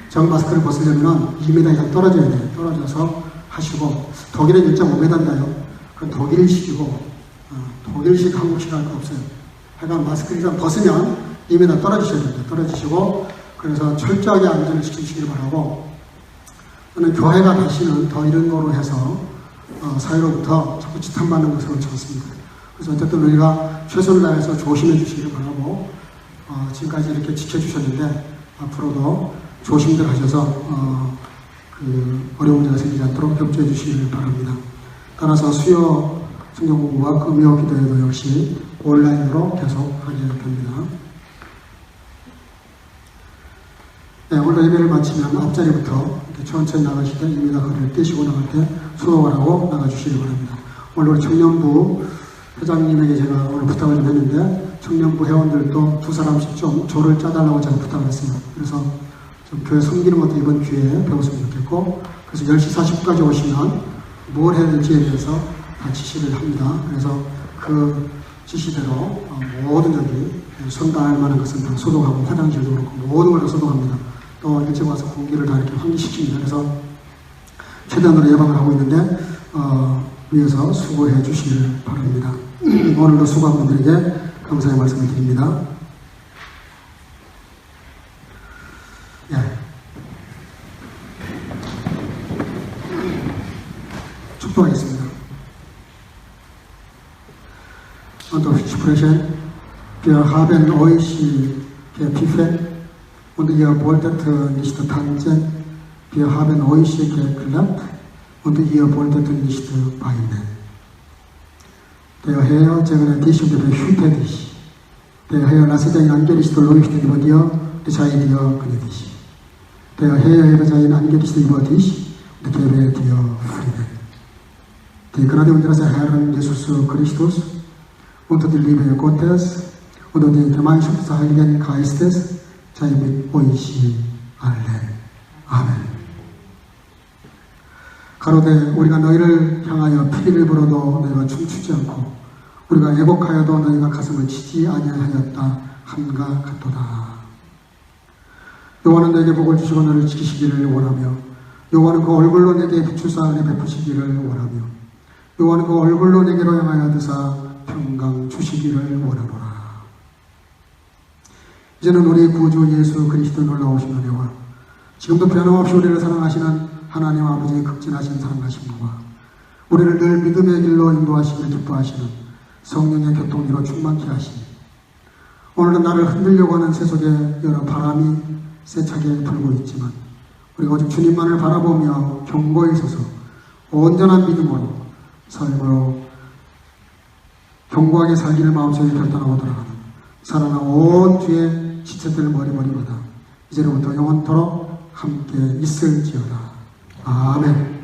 정 마스크를 벗으려면 2m 이상 떨어져야 돼요. 떨어져서 하시고 독일은 1.5m인가요? 그건 독일식이고 독일식 한국식 할 거 없어요. 하여간 마스크 일단 벗으면 2m 떨어지셔야 됩니다. 떨어지시고 그래서 철저하게 안전을 지키시길 바라고 저는 교회가 다시는 더 이런 거로 해서 사회로부터 자꾸 지탄받는 것을 원치 않습니다. 그래서 어쨌든 우리가 최선을 다해서 조심해 주시길 바라고 지금까지 이렇게 지켜주셨는데 앞으로도 조심들 하셔서 어려운 문제가 생기지 않도록 협조해 주시길 바랍니다. 따라서 수요 성경 공부와 금요 기도회도 역시 온라인으로 계속 하게 됩니다. 네, 오늘 예배를 마치면 앞자리부터 천천히 나가실 때 2m 거리를 떼시고 나갈 때 수고를 하고 나가주시기 바랍니다. 오늘 우리 청년부 회장님에게 제가 오늘 부탁을 좀 했는데 청년부 회원들도 2사람씩 좀 조를 짜달라고 제가 부탁을 했어요. 그래서 좀 교회 섬기는 것도 이번 기회에 배웠으면 좋겠고, 그래서 10시 40분까지 오시면 뭘 해야 될지에 대해서 다 지시를 합니다. 그래서 그 지시대로 모든 여기 손닿을 만한 것은 다 소독하고, 화장실도 그렇고 모든 걸 다 소독합니다. 또 일찍 와서 공기를 다 이렇게 환기시킵니다. 그래서 최대한으로 예방을 하고 있는데 위에서 수고해 주시길 바랍니다. 오늘도 수고한 분들에게 감사의 말씀을 드립니다. 예. 축도하겠습니다. Und ich spreche, wir haben euch gepfiffen und ihr wolltet nicht tanzen. Wir haben euch geklappt und ihr wolltet nicht weinen. Der Herr segne dich und behüte dich. Der Herr lasse sein Angesicht leuchten über dir und sei dir gnädig. Der Herr hebe sein Angesicht über dich und gebe dir Frieden. Die Gnade unseres Herrn Jesus Christus und die Liebe Gottes und die Gemeinschaft des Heiligen Geistes sei mit euch allen. 아멘. 가로되 우리가 너희를 향하여 피를 불어도 너희가 춤추지 않고 우리가 애곡하여도 너희가 가슴을 치지 아니하였다 함과 같도다. 여호와는 너에게 복을 주시고 너를 지키시기를 원하며 여호와는 그 얼굴로 내게 비추사 은혜 베푸시기를 원하며 여호와는 그 얼굴로 내게로 향하여 드사 평강 주시기를 원하노라. 이제는 우리 구주 예수 그리스도 놀라우신 은혜와 지금도 변함없이 우리를 사랑하시는 하나님 아버지의 극진하신 사랑하심과 우리를 늘 믿음의 길로 인도하시기를 기뻐하시는 성령의 교통으로 충만케 하시니 오늘은 나를 흔들려고 하는 세속에 여러 바람이 세차게 불고 있지만 우리가 오직 주님만을 바라보며 견고히 서서 온전한 믿음으로 삶으로 견고하게 살기를 마음속에 결단하고 돌아가는 살아나 온 주의 지체들 머리머리마다 이제로부터 영원토록 함께 있을지어다. 아멘.